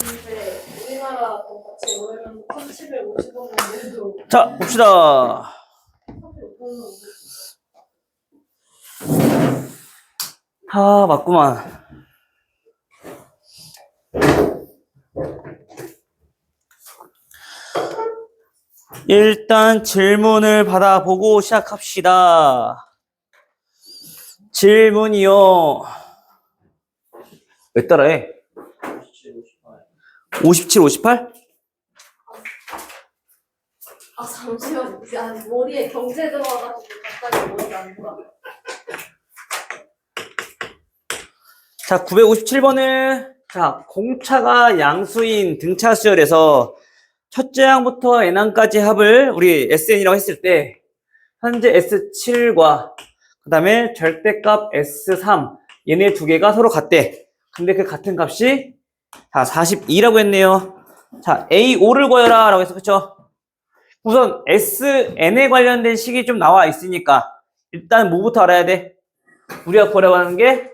근데 우리나라 돈값이 오면 1,750원인데도 자, 봅시다. 35,000원. 아, 맞구만. 일단 질문을 받아보고 시작합시다. 질문이요. 몇 따라해? 57, 58? 아 잠시만, 아니 머리에 경제 들어와가지고 갑자기 머리가 안 돌아. 자, 957번은 자, 공차가 양수인 등차 수열에서 첫째 항부터 n항까지 합을 우리 SN이라고 했을 때 현재 S7과 그 다음에 절대값 S3 얘네 두 개가 서로 같대. 근데 그 같은 값이 자 42라고 했네요. 자 A5를 구해라 라고 했어. 그쵸? 우선 SN에 관련된 식이 좀 나와 있으니까 일단 뭐부터 알아야 돼? 우리가 구하려고 하는 게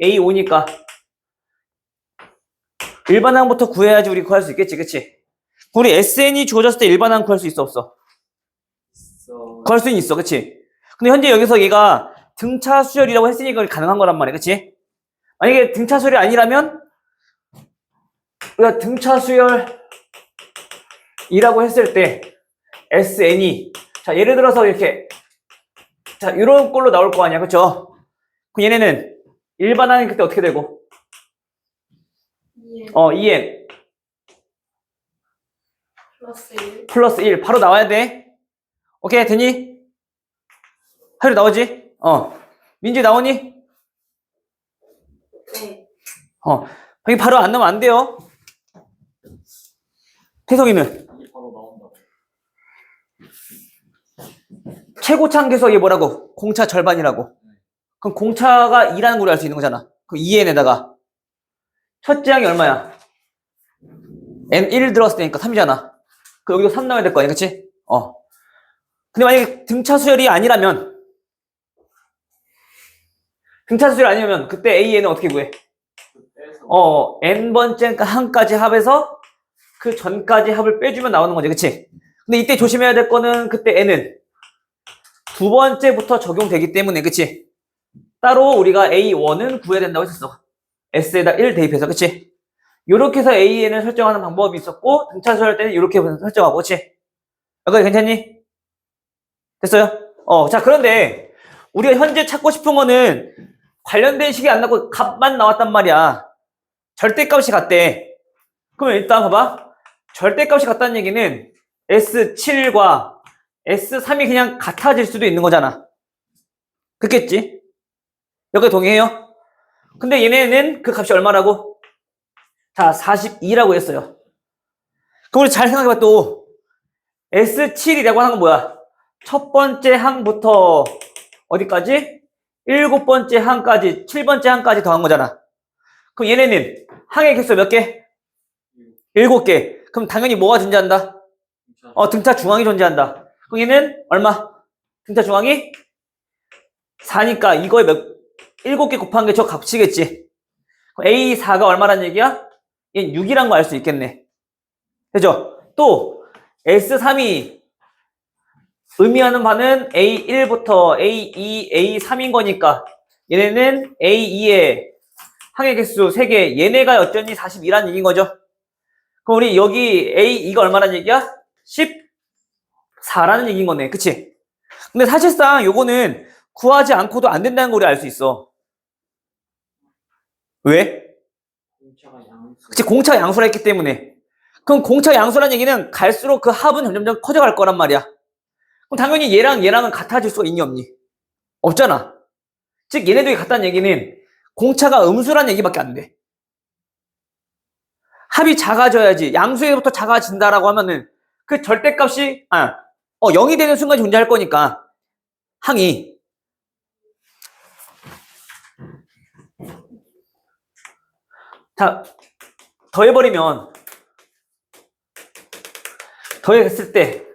A5니까 일반항부터 구해야지 우리 구할 수 있겠지. 그치? 우리 SN이 주어졌을 때 일반항 구할 수 있어 없어? 구할 수는 있어. 그치? 근데 현재 여기서 얘가 등차 수열이라고 했으니까 가능한 거란 말이야. 그치? 만약에 등차 수열이 아니라면 우리가 등차 수열이라고 했을 때 SN이 자 예를 들어서 이렇게 자 이런 꼴로 나올 거 아니야. 그쵸? 그럼 얘네는 일반항이 그때 어떻게 되고? 2n 플러스 1. 플러스 1 바로 나와야 돼. 오케이 되니? 하루 나오지? 민지 나오니? 네. 여기 바로 안 나오면 안 돼요. 태성이는? 바로 나온다. 최고차항계수 이게 뭐라고? 공차 절반이라고. 그럼 공차가 2라는 걸 알 수 있는 거잖아. 그럼 2n에다가 첫째 항이 얼마야? n1 들어갔을 때니까 3이잖아. 그럼 여기도 3 나와야 될 거 아니야. 그치? 근데 만약에 등차 수열이 아니라면 그때 AN은 어떻게 구해? n번째 항까지 합해서 그 전까지 합을 빼주면 나오는 거지. 그치? 근데 이때 조심해야 될 거는 그때 n은 두 번째부터 적용되기 때문에 그치? 따로 우리가 A1은 구해야 된다고 했었어. S에다 1 대입해서 그치? 요렇게 해서 AN을 설정하는 방법이 있었고 등차 수열 때는 이렇게 설정하고 그치? 여기까지 괜찮니? 됐어요? 자 그런데 우리가 현재 찾고 싶은 거는 관련된 식이 안 나고 값만 나왔단 말이야. 절대값이 같대. 그러면 일단 봐봐. 절대값이 같다는 얘기는 S7과 S3이 그냥 같아질 수도 있는 거잖아. 그렇겠지? 여기 동의해요? 근데 얘네는 그 값이 얼마라고? 자, 42라고 했어요. 그럼 우리 잘 생각해봐 또. S7이라고 하는 건 뭐야? 첫 번째 항부터 어디까지? 7번째 항까지, 7번째 항까지 더한 거잖아. 그럼 얘네는 항의 개수 몇 개? 7개. 그럼 당연히 뭐가 존재한다? 등차 중앙이 존재한다. 그럼 얘는 얼마? 등차 중앙이 4니까 이거에 7개 곱한 게 저 값이겠지. 그럼 A4가 얼마란 얘기야? 얘는 6이란 거 알 수 있겠네. 그죠? 또 S3이 의미하는 바는 A1부터 A2, A3인 거니까 얘네는 A2의 항의 개수 3개, 얘네가 어쩐지 42라는 얘기인 거죠. 그럼 우리 여기 A2가 얼마란 얘기야? 14라는 얘기인 거네. 그치? 근데 사실상 요거는 구하지 않고도 안 된다는 거 우리 알 수 있어. 왜? 공차가 양수. 그치, 공차 양수라 했기 때문에. 그럼 공차 양수라는 얘기는 갈수록 그 합은 점점 커져갈 거란 말이야. 그럼 당연히 얘랑은 같아질 수가 있니 없니? 없잖아. 즉 얘네들이 같다는 얘기는 공차가 음수라는 얘기밖에 안 돼. 합이 작아져야지. 양수에부터 작아진다라고 하면은 그 절대값이 0이 되는 순간이 존재할 거니까 항이 자 더해했을 때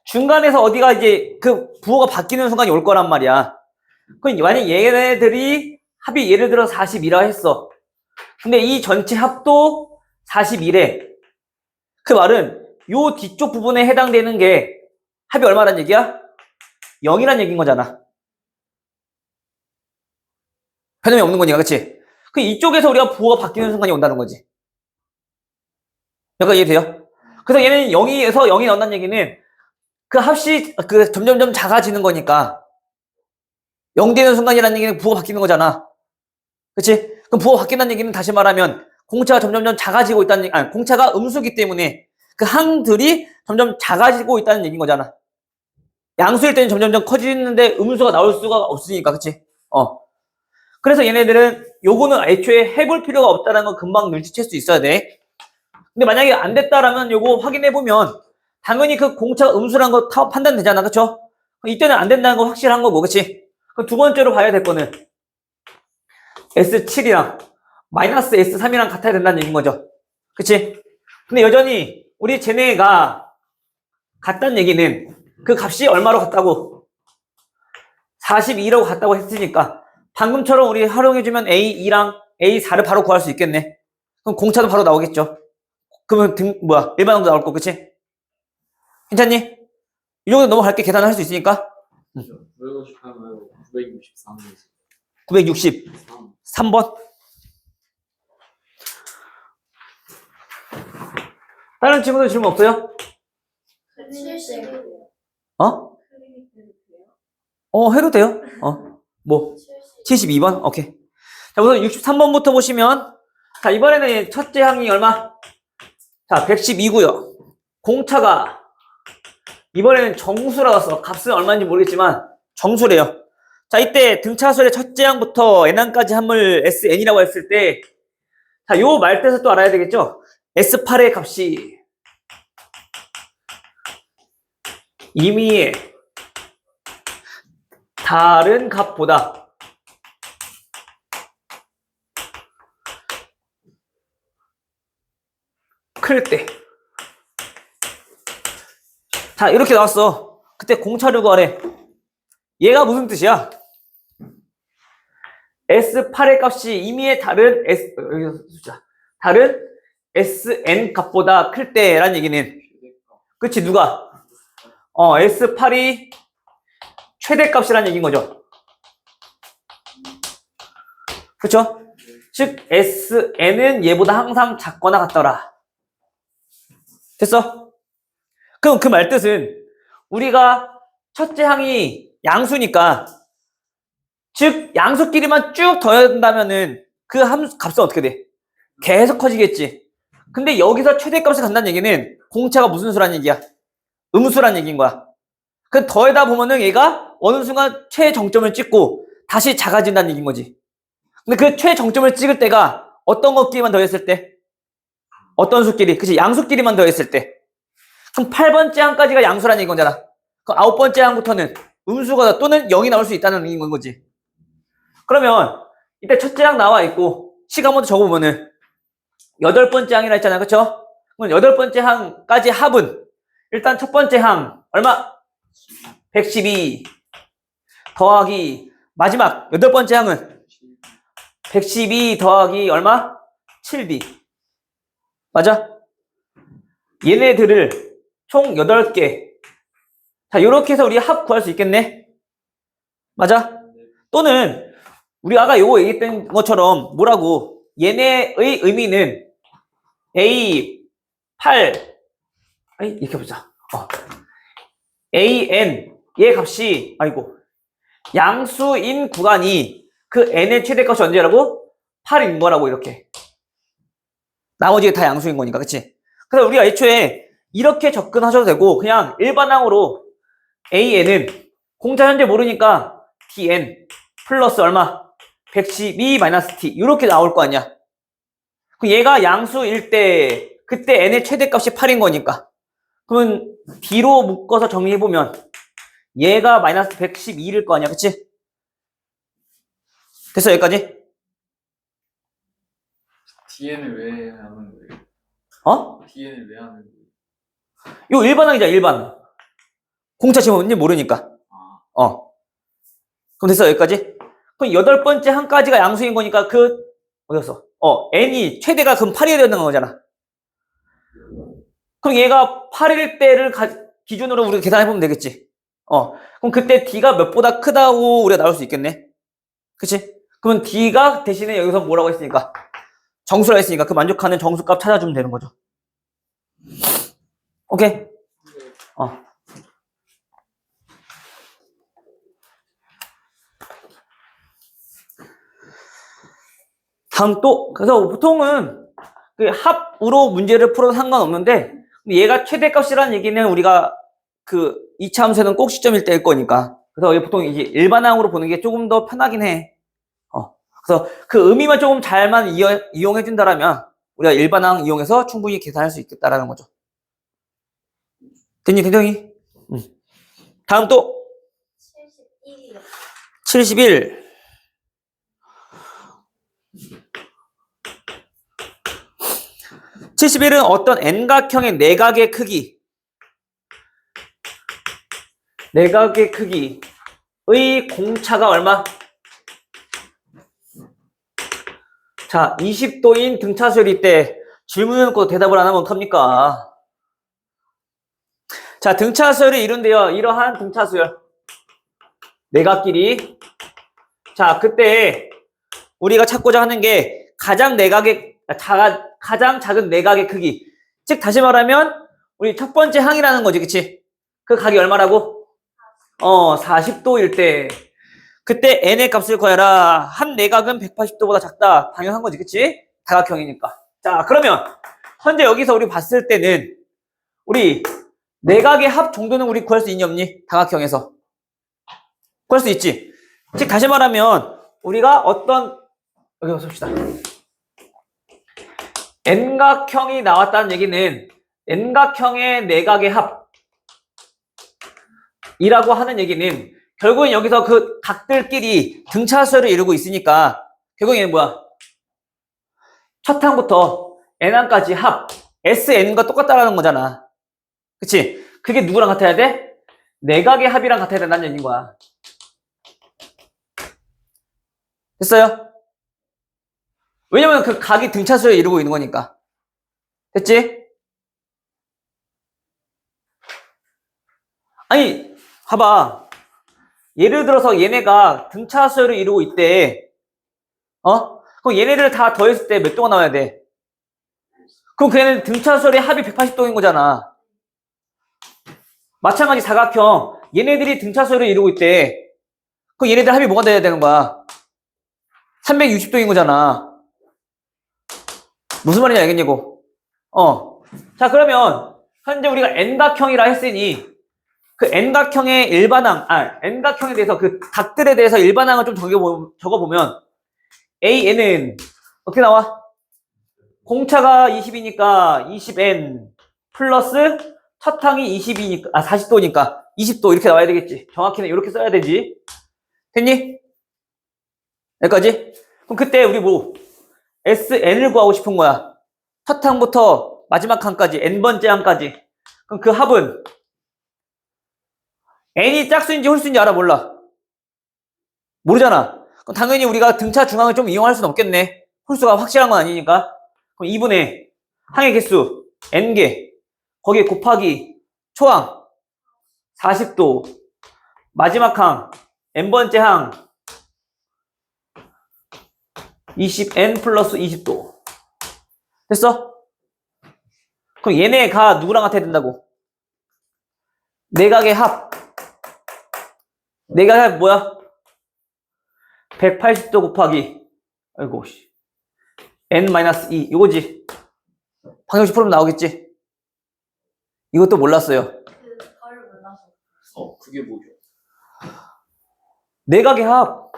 중간에서 어디가 이제 그 부호가 바뀌는 순간이 올 거란 말이야. 그럼 만약 얘네들이 합이 예를 들어 42라 했어. 근데 이 전체 합도 41에 그 말은 요 뒤쪽 부분에 해당되는 게 합이 얼마란 얘기야? 0이란 얘기인 거잖아. 변함이 없는 거니까, 그치? 그 이쪽에서 우리가 부호가 바뀌는 순간이 온다는 거지. 약간 이해돼요? 그래서 얘는 0에서 0이 나온다는 얘기는 그 합이 그 점점점 작아지는 거니까 0 되는 순간이라는 얘기는 부호가 바뀌는 거잖아. 그치? 그럼 부호가 바뀐다는 얘기는 다시 말하면 공차가 점점점 작아지고 있다는 얘기, 아니, 공차가 음수기 때문에 그 항들이 점점 작아지고 있다는 얘기인 거잖아. 양수일 때는 점점점 커지는데 음수가 나올 수가 없으니까, 그치? 그래서 얘네들은 요거는 애초에 해볼 필요가 없다는 거 금방 눈치챌 수 있어야 돼. 근데 만약에 안 됐다라면 요거 확인해보면 당연히 그 공차가 음수란 거 판단되잖아, 그쵸? 이때는 안 된다는 거 확실한 거고, 그치? 그럼 두 번째로 봐야 될 거는 S7이랑 마이너스 S3이랑 같아야 된다는 얘기인 거죠. 그치? 근데 여전히 우리 쟤네가 같다는 얘기는 그 값이 얼마로 같다고? 42라고 같다고 했으니까 방금처럼 우리 활용해주면 A2랑 A4를 바로 구할 수 있겠네. 그럼 공차도 바로 나오겠죠. 그러면 일반항도 나올 거, 그치? 괜찮니? 이 정도 넘어갈게. 계산을 할 수 있으니까. 958은 963이지. 963번. 다른 친구들 질문 없어요? 70. 해도 돼요. 뭐? 72번? 오케이. 자, 우선 63번부터 보시면, 자, 이번에는 첫째 항이 얼마? 자, 112고요. 공차가, 이번에는 정수라고 써. 값은 얼마인지 모르겠지만, 정수래요. 자, 이때 등차수의 첫째 항부터 n항까지 함을 SN이라고 했을 때, 자, 요 말뜻을 또 알아야 되겠죠? S8의 값이 임의의 다른 값보다 클 때. 자, 이렇게 나왔어. 그때 공차를 구하래. 얘가 무슨 뜻이야? S8의 값이 임의의 다른 다른 SN 값보다 클 때란 얘기는, 그치, 누가? S8이 최대값이라는 얘기인 거죠. 그쵸? 즉, SN은 얘보다 항상 작거나 같더라. 됐어? 그럼 그 말뜻은 우리가 첫째 항이 양수니까, 즉 양수끼리만 쭉 더한다면은 그 값은 어떻게 돼? 계속 커지겠지. 근데 여기서 최대값을 간다는 얘기는 공차가 무슨 수란 얘기야? 음수란 얘기인 거야. 그 더해다 보면은 얘가 어느 순간 최정점을 찍고 다시 작아진다는 얘기인 거지. 근데 그 최정점을 찍을 때가 어떤 것끼리만 더했을 때? 어떤 수끼리? 그치, 양수끼리만 더했을 때. 그럼 8번째 항까지가 양수란 얘기인 거잖아. 그럼 9번째 항부터는 음수가 또는 0이 나올 수 있다는 얘기인 거지. 그러면 이때 첫째 항 나와 있고 시간 먼저 적어보면은 8번째 항이라 했잖아, 그쵸? 그럼 8번째 항까지 합은 일단 첫 번째 항 얼마? 112 더하기 마지막 8번째 항은 112 더하기 얼마? 7b. 맞아? 얘네들을 총 8개. 자, 요렇게 해서 우리 합 구할 수 있겠네? 맞아? 또는 우리 아까 요거 얘기했던 것처럼 뭐라고? 얘네의 의미는 A8 이렇게 보자. AN 얘 값이 양수인 구간이 그 n의 최대값이 언제라고? 8인 거라고 이렇게. 나머지가 다 양수인 거니까, 그치? 그래서 우리가 애초에 이렇게 접근하셔도 되고 그냥 일반항으로 AN은 공차 현재 모르니까 TN 플러스 얼마? 112-T 이렇게 나올 거 아니야. 얘가 양수일 때 그때 n의 최대값이 8인 거니까 그러면 D로 묶어서 정리해보면 얘가 마이너스 112일 거 아니야, 그치? 됐어, 여기까지? DN을 왜 하는 거예요? DN을 왜 하는 거예요? 요 일반항이잖아, 일반. 공차 지금 뭔지 모르니까. 그럼 됐어, 여기까지? 그럼 8번째 항까지가 양수인 거니까 어디였어? n이 최대가 그럼 8이 되는 거잖아. 그럼 얘가 8일 때를 기준으로 우리가 계산해보면 되겠지. 그럼 그때 D가 몇보다 크다고 우리가 나올 수 있겠네. 그치? 그러면 D가 대신에 여기서 뭐라고 했으니까? 정수라 했으니까 그 만족하는 정수값 찾아주면 되는 거죠. 오케이? 다음 또, 그래서 보통은 그 합으로 문제를 풀어도 상관없는데, 얘가 최대값이라는 얘기는 우리가 그 2차 함수는 꼭 시점일 때일 거니까. 그래서 보통 이제 일반항으로 보는 게 조금 더 편하긴 해. 그래서 그 의미만 조금 잘만 이용해준다라면 우리가 일반항 이용해서 충분히 계산할 수 있겠다라는 거죠. 됐니, 대정이? 다음 또 71이요. 71. 71은 어떤 N각형의 내각의 크기. 내각의 크기의 공차가 얼마? 자, 20도인 등차수열일 때 질문을 놓고 대답을 안 하면 어떡합니까? 자, 등차수열이 이룬데요. 이러한 등차수열. 내각끼리. 자, 그때 우리가 찾고자 하는 게 가장 작은 내각의 크기. 즉, 다시 말하면 우리 첫 번째 항이라는 거지, 그치? 그 각이 얼마라고? 40도일 때. 그때 n의 값을 구해라. 한 내각은 180도보다 작다. 당연한 거지, 그치? 다각형이니까. 자, 그러면 현재 여기서 우리 봤을 때는 우리 내각의 합 정도는 우리 구할 수 있니 없니? 다각형에서. 구할 수 있지. 즉 다시 말하면 우리가 여기 와서 봅시다. N각형이 나왔다는 얘기는 N각형의 내각의 합이라고 하는 얘기는 결국엔 여기서 그 각들끼리 등차수열을 이루고 있으니까 결국엔 얘는 뭐야? 첫 항부터 N항까지 합 SN과 똑같다라는 거잖아. 그치? 그게 누구랑 같아야 돼? 내각의 합이랑 같아야 된다는 얘기인 거야. 됐어요? 왜냐면 그 각이 등차수열을 이루고 있는 거니까. 됐지? 아니, 봐봐. 예를 들어서 얘네가 등차수열을 이루고 있대. 그럼 얘네들을 다 더했을 때 몇 도가 나와야 돼? 그럼 걔는 등차수열의 합이 180도인 거잖아. 마찬가지 사각형. 얘네들이 등차수열을 이루고 있대. 그럼 얘네들 합이 뭐가 돼야 되는 거야? 360도인 거잖아. 무슨 말인지 알겠냐고. 자, 그러면 현재 우리가 N각형이라 했으니 그 N각형의 N각형에 대해서 그 각들에 대해서 일반항을 좀 적어보면 AN은 어떻게 나와? 공차가 20이니까 20N 플러스 첫 항이 40도니까 20도 이렇게 나와야 되겠지. 정확히는 이렇게 써야 되지. 됐니? 여기까지? 그럼 그때 우리 SN을 구하고 싶은 거야. 첫 항부터 마지막 항까지, N번째 항까지. 그럼 그 합은 N이 짝수인지 홀수인지 알아? 몰라? 모르잖아. 그럼 당연히 우리가 등차 중앙을 좀 이용할 수는 없겠네. 홀수가 확실한 건 아니니까. 그럼 2분의 항의 개수 N개 거기에 곱하기 초항 40도 마지막 항 N번째 항 20N 플러스 20도 됐어? 그럼 얘네가 누구랑 같아야 된다고? 내각의 합 내각의 합 뭐야? 180도 곱하기 아이고 N-2 이거지. 방정식 풀으면 나오겠지? 이것도 몰랐어요. 그걸 몰라서. 그게 뭐죠? 내각의 합.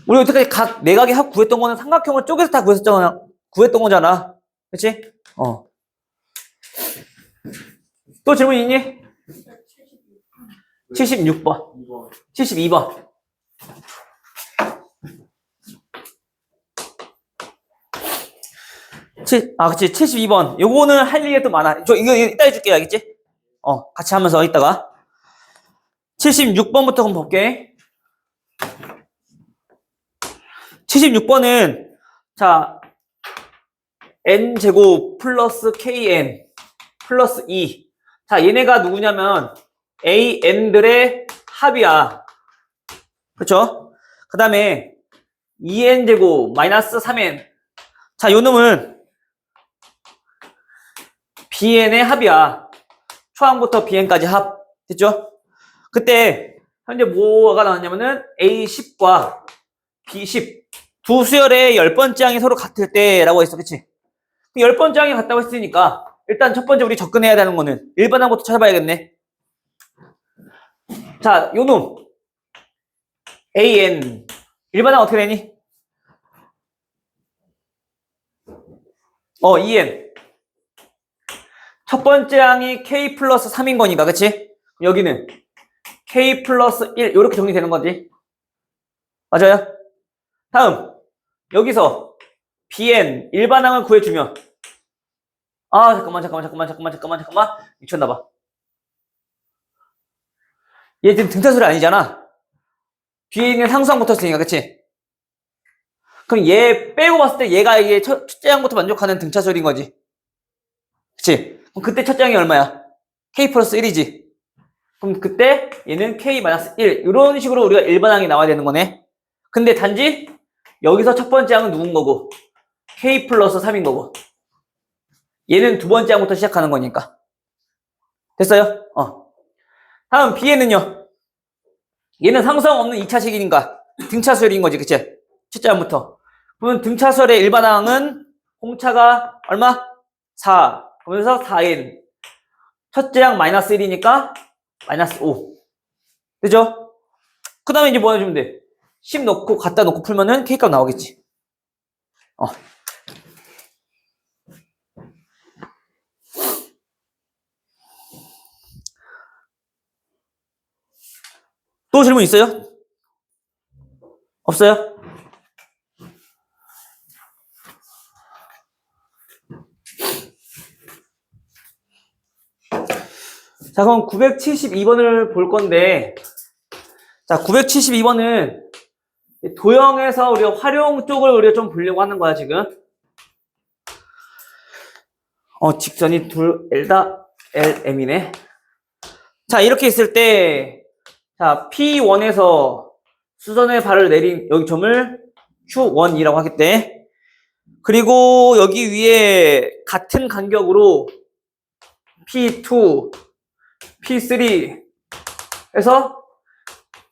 우리 여태까지 내각의 합 구했던 거는 삼각형을 쪼개서 다 구했던 거잖아. 그치? 또 질문 있니? 76번. 72번. 그치. 72번. 요거는 할 얘기가 또 많아. 이거 이따 해줄게. 알겠지? 같이 하면서 이따가. 76번부터 한번 볼게. 76번은, 자, n제곱 플러스 kn 플러스 2. 자, 얘네가 누구냐면 an들의 합이야. 그렇죠? 그 다음에 2n제곱 마이너스 3n. 자, 요 놈은 bn의 합이야. 초항부터 bn까지 합. 됐죠? 그때 현재 뭐가 나왔냐면은 a10과 b10 두 수열의 10번째 항이 서로 같을 때라고 했어. 그치? 10번째 항이 같다고 했으니까 일단 첫 번째 우리 접근해야 되는 거는 일반항부터 찾아봐야겠네. 자, 요 놈 an 일반항 어떻게 되니? 2n 첫 번째 항이 k 플러스 3인 거니까 그치? 여기는 k 플러스 1 이렇게 정리되는 거지. 맞아요? 다음 여기서 bn 일반항을 구해주면 잠깐만 미쳤나봐. 얘 지금 등차수리 아니잖아. 뒤에 있는 상수항 붙었으니까 그치? 그럼 얘 빼고 봤을 때 얘가 이게 첫째 항부터 만족하는 등차수리인 거지. 그치? 그럼 그때 첫째 항이 얼마야? k 플러스 1이지. 그럼 그때 얘는 k 마이너스 1 이런 식으로 우리가 일반항이 나와야 되는 거네. 근데 단지 여기서 첫 번째 항은 누군 거고 k 플러스 3인 거고 얘는 두 번째 항부터 시작하는 거니까. 됐어요? 다음 b에는요. 얘는 상수항 없는 2차식이니까 등차수열인 거지. 그치? 첫째 항부터. 그러면 등차수열의 일반항은 공차가 얼마? 4. 그러면서 4n. 첫째 항 마이너스 1이니까 마이너스 5. 되죠? 그 다음에 이제 뭐 해주면 돼? 10 넣고 갖다 놓고 풀면은 K값 나오겠지. 또 질문 있어요? 없어요? 자, 그럼 972번을 볼 건데, 자, 972번은 도형에서 우리가 활용 쪽을 우리가 좀 보려고 하는 거야, 지금. 직선이 둘, L다, LM이네. 자, 이렇게 있을 때, 자, P1에서 수선의 발을 내린 여기 점을 Q1이라고 하겠대. 그리고 여기 위에 같은 간격으로 P2, P3 해서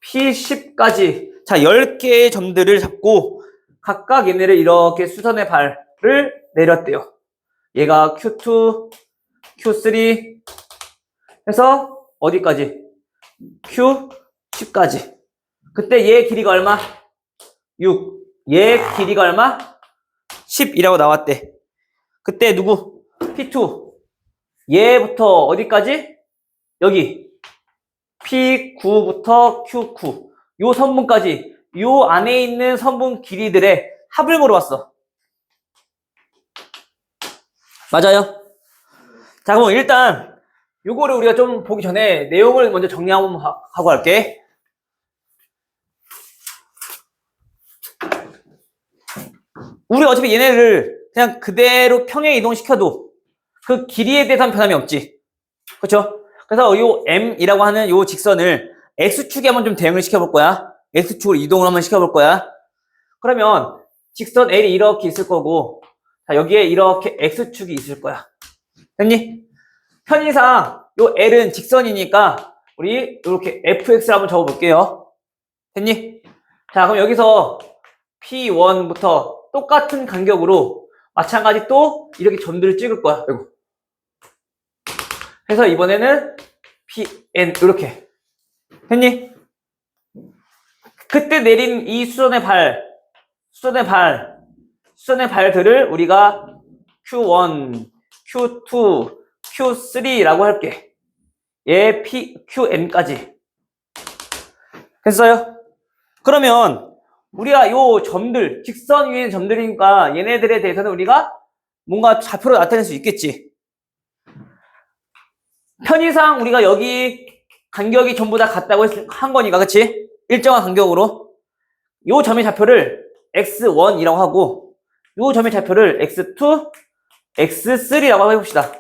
P10까지 자 10개의 점들을 잡고 각각 얘네를 이렇게 수선의 발을 내렸대요. 얘가 Q2, Q3 해서 어디까지? Q10까지. 그때 얘 길이가 얼마? 6. 얘 길이가 얼마? 10이라고 나왔대. 그때 누구? P2. 얘부터 어디까지? 여기 P9부터 Q9 요 선분까지 요 안에 있는 선분 길이들의 합을 물어봤어. 맞아요? 자, 그럼 일단 요거를 우리가 좀 보기 전에 내용을 먼저 정리 한번 하고 할게. 우리 어차피 얘네를 그냥 그대로 평행 이동시켜도 그 길이에 대해서는 변함이 없지. 그렇죠? 그래서 요 M이라고 하는 요 직선을 X축에 한번 좀 대응을 시켜볼 거야. X축으로 이동을 한번 시켜볼 거야. 그러면 직선 L이 이렇게 있을 거고, 자, 여기에 이렇게 X축이 있을 거야. 됐니? 편의상 요 L은 직선이니까 우리 이렇게 fx를 한번 적어볼게요. 됐니? 자, 그럼 여기서 P1부터 똑같은 간격으로 마찬가지 또 이렇게 점들을 찍을 거야. 아이고. 그래서 이번에는 PN 이렇게 했니? 그때 내린 이 수선의 발들을 우리가 Q1, Q2, Q3라고 할게. 얘 QN까지. 됐어요? 그러면 우리가 요 점들, 직선 위에 점들이니까 얘네들에 대해서는 우리가 뭔가 좌표로 나타낼 수 있겠지. 편의상 우리가 여기 간격이 전부 다 같다고 한 거니까, 그치? 일정한 간격으로. 요 점의 좌표를 x1이라고 하고, 요 점의 좌표를 x2, x3라고 해봅시다.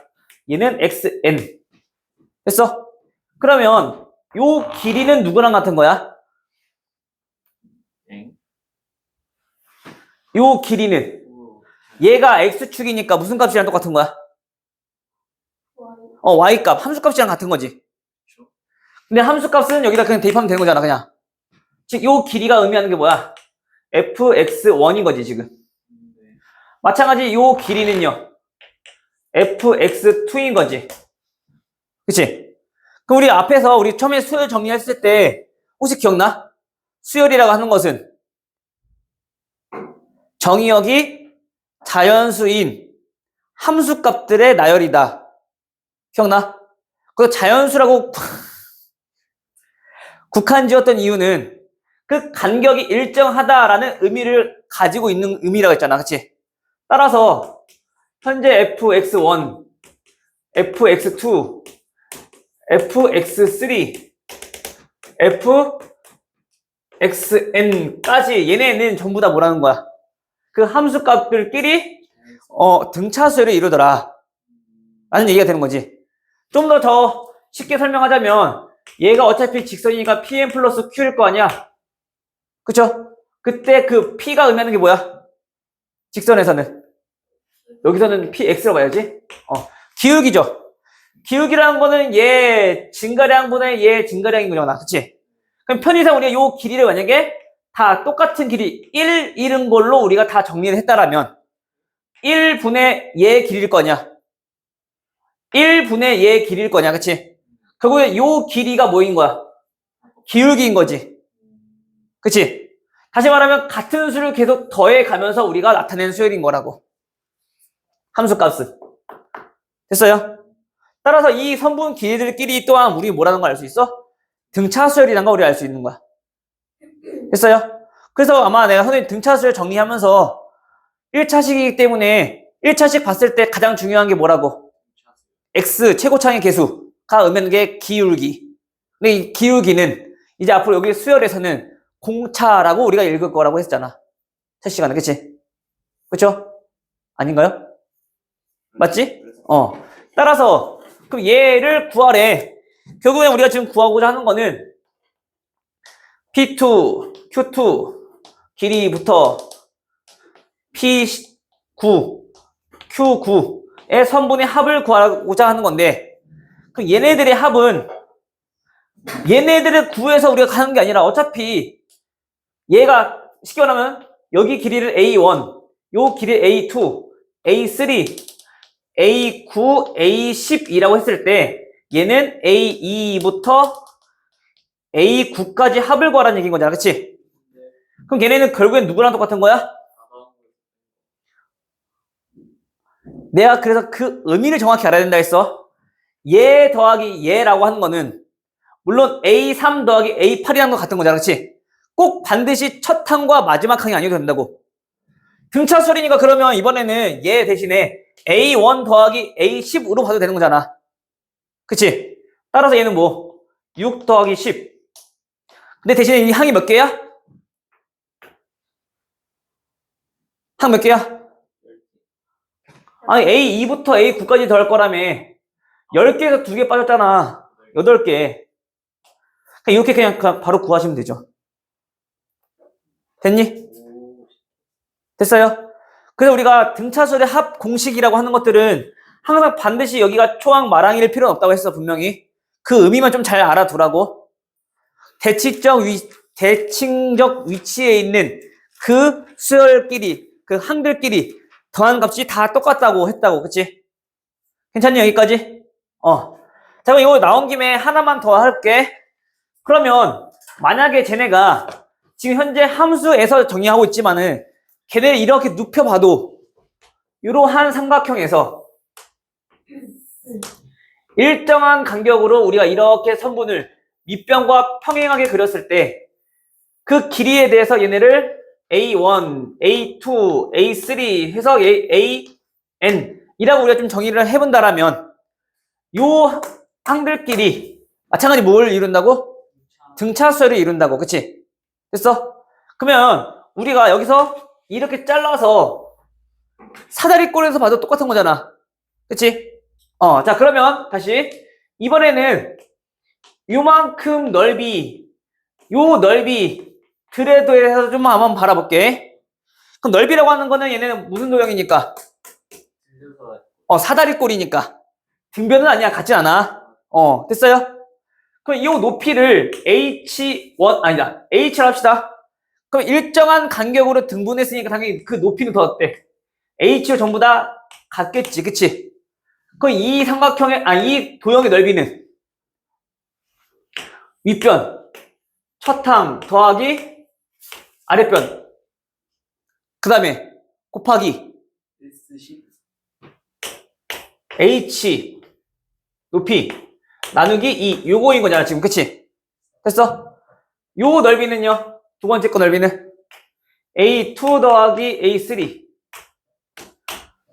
얘는 xn. 됐어? 그러면 요 길이는 누구랑 같은 거야? 엥? 요 길이는 오. 얘가 x축이니까 무슨 값이랑 똑같은 거야? y값, 함수값이랑 같은 거지. 그쵸? 근데 함수값은 여기다 그냥 대입하면 되는 거잖아, 그냥. 즉, 요 길이가 의미하는 게 뭐야? fx1인 거지, 지금. 네. 마찬가지 요 길이는요, fx2인 거지. 그치? 그럼 우리 앞에서 우리 처음에 수열 정리했을 때 혹시 기억나? 수열이라고 하는 것은 정의역이 자연수인 함수값들의 나열이다. 기억나? 그 자연수라고 국한 지었던 이유는 그 간격이 일정하다라는 의미를 가지고 있는 의미라고 했잖아. 그치? 따라서 현재 fx1, fx2, fx3, fxn까지 얘네는 전부 다 뭐라는 거야? 그 함수값들끼리 등차수열을 이루더라 라는 얘기가 되는 거지. 좀 더 쉽게 설명하자면 얘가 어차피 직선이니까 pn 플러스 q일 거 아니야. 그쵸? 그때 그 p가 의미하는 게 뭐야? 직선에서는 여기서는 px라고 봐야지. 기울기죠. 기울기라는 거는 얘 증가량분의 얘 증가량인 거잖아. 그치? 그럼 편의상 우리가 요 길이를 만약에 다 똑같은 길이 1 이른 걸로 우리가 다 정리를 했다라면 1분의 얘 길이일 거냐? 1분의 얘 길이일 거냐? 그치? 결국에 요 길이가 뭐인 거야? 기울기인 거지. 그치? 다시 말하면 같은 수를 계속 더해 가면서 우리가 나타낸 수열인 거라고. 함수값은. 됐어요? 따라서 이 선분 길이들끼리 또한 우리 뭐라는 걸 알 수 있어? 등차수열이라는 거 우리 알 수 있는 거야. 됐어요? 그래서 아마 내가 선생님 등차수열 정리하면서 1차식이기 때문에 1차식 봤을 때 가장 중요한 게 뭐라고? x 최고차의 개수가 의미하는 게 기울기. 근데 이 기울기는 이제 앞으로 여기 수열에서는 공차라고 우리가 읽을 거라고 했잖아. 첫 시간에. 그치? 그쵸? 아닌가요? 맞지? 따라서 그럼 얘를 구하래. 결국엔 우리가 지금 구하고자 하는 거는 P2, Q2 길이부터 P9, Q9의 선분의 합을 구하고자 하는 건데 그럼 얘네들의 합은 얘네들을 구해서 우리가 가는 게 아니라 어차피 얘가 쉽게 말하면 여기 길이를 A1, 요 길이 A2, A3, A9, A10이라고 했을 때 얘는 A2부터 A9까지 합을 구하라는 얘기인 거잖아. 그치? 그럼 얘네는 결국엔 누구랑 똑같은 거야? 내가 그래서 그 의미를 정확히 알아야 된다 했어. 얘 더하기 얘라고 하는 거는 물론 A3 더하기 A8이랑 같은 거잖아. 그치? 꼭 반드시 첫 항과 마지막 항이 아니어도 된다고. 등차수열이니까 그러면 이번에는 얘 대신에 A1 더하기 A10으로 봐도 되는 거잖아. 그치? 따라서 얘는 뭐? 6 더하기 10. 근데 대신에 이 항이 몇 개야? 항 몇 개야? 아니 A2부터 A9까지 더할 거라며. 10개에서 2개 빠졌잖아. 8개. 이렇게 그냥 바로 구하시면 되죠. 됐니? 됐어요? 그래서 우리가 등차수열의 합 공식이라고 하는 것들은 항상 반드시 여기가 초항 마랑일 필요는 없다고 했어. 분명히. 그 의미만 좀 잘 알아두라고. 대칭적 위치에 있는 그 수열끼리, 그 항들끼리 더한 값이 다 똑같다고 했다고. 그치? 괜찮니? 여기까지? 자, 그럼 이거 나온 김에 하나만 더 할게. 그러면 만약에 쟤네가 지금 현재 함수에서 정의하고 있지만은 걔네를 이렇게 눕혀봐도 이러한 삼각형에서 일정한 간격으로 우리가 이렇게 선분을 밑변과 평행하게 그렸을 때 그 길이에 대해서 얘네를 A1, A2, A3 해서 AN 이라고 우리가 좀 정의를 해본다라면 요 항들끼리 마찬가지 뭘 이룬다고? 등차수열을 이룬다고. 그치? 됐어? 그러면 우리가 여기서 이렇게 잘라서 사다리꼴에서 봐도 똑같은 거잖아. 그치? 자, 그러면 다시. 이번에는 요만큼 넓이, 요 넓이, 들에 대해서 좀 한번 바라볼게. 그럼 넓이라고 하는 거는 얘네는 무슨 도형이니까? 사다리꼴이니까. 등변은 아니야. 같진 않아. 됐어요? 그럼 이 높이를 H1, 아니다. H를 합시다. 그럼 일정한 간격으로 등분했으니까 당연히 그 높이는 더 어때? H로 전부 다 같겠지. 그치? 그럼 이 삼각형의, 이 도형의 넓이는 윗변, 첫항 더하기 아랫변. 그 다음에 곱하기 H 높이 나누기 2 요거인 거잖아 지금. 그치? 됐어? 요 넓이는요, 두 번째 거 넓이는 A2 더하기 A3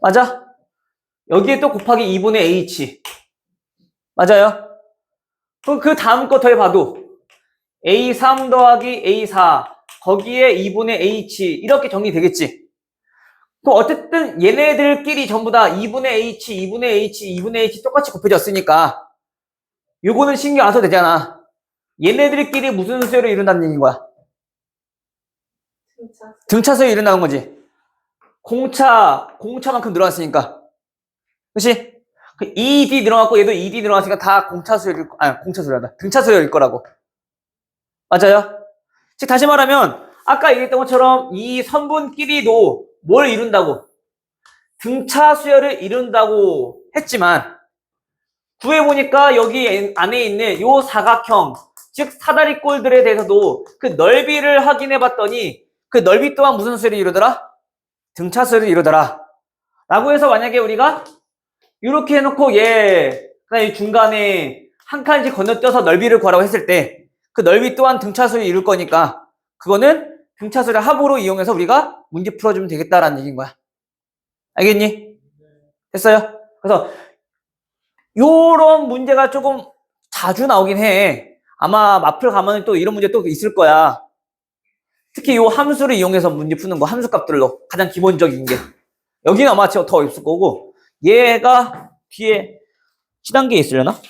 맞아? 여기에 또 곱하기 2분의 H 맞아요? 그럼 그 다음 거 더해봐도 A3 더하기 A4 거기에 2분의 H 이렇게 정리되겠지? 그럼 어쨌든 얘네들끼리 전부 다 2분의 H, 2분의 H, 2분의 H 똑같이 곱해졌으니까 요거는 신경 안 써도 되잖아. 얘네들끼리 무슨 수열을 이룬다는 얘기인 거야? 등차 수열이 일어나는 거지. 공차만큼 늘어났으니까. 그치? 2D 늘어났고 얘도 2D 늘어났으니까 다 공차 수열일, 공차 수열이다. 등차 수열일 거라고. 맞아요? 즉 다시 말하면 아까 얘기했던 것처럼 이 선분끼리도 뭘 이룬다고? 등차 수열을 이룬다고 했지만 구해보니까 여기 안에 있는 요 사각형, 즉 사다리꼴들에 대해서도 그 넓이를 확인해봤더니 그 넓이 또한 무슨 수열을 이루더라? 등차 수열을 이루더라. 라고 해서 만약에 우리가 이렇게 해놓고 그다음에 중간에 한 칸씩 건너뛰어서 넓이를 구하라고 했을 때 그 넓이 또한 등차 수열을 이룰 거니까 그거는 등차 수열의 합으로 이용해서 우리가 문제 풀어주면 되겠다라는 얘기인 거야. 알겠니? 됐어요? 그래서 요런 문제가 조금 자주 나오긴 해. 아마 마플 가면 또 이런 문제 또 있을 거야. 특히 요 함수를 이용해서 문제 푸는 거, 함수 값들로 가장 기본적인 게. 여기는 아마 더 없을 거고 얘가 뒤에 시단계에 있으려나?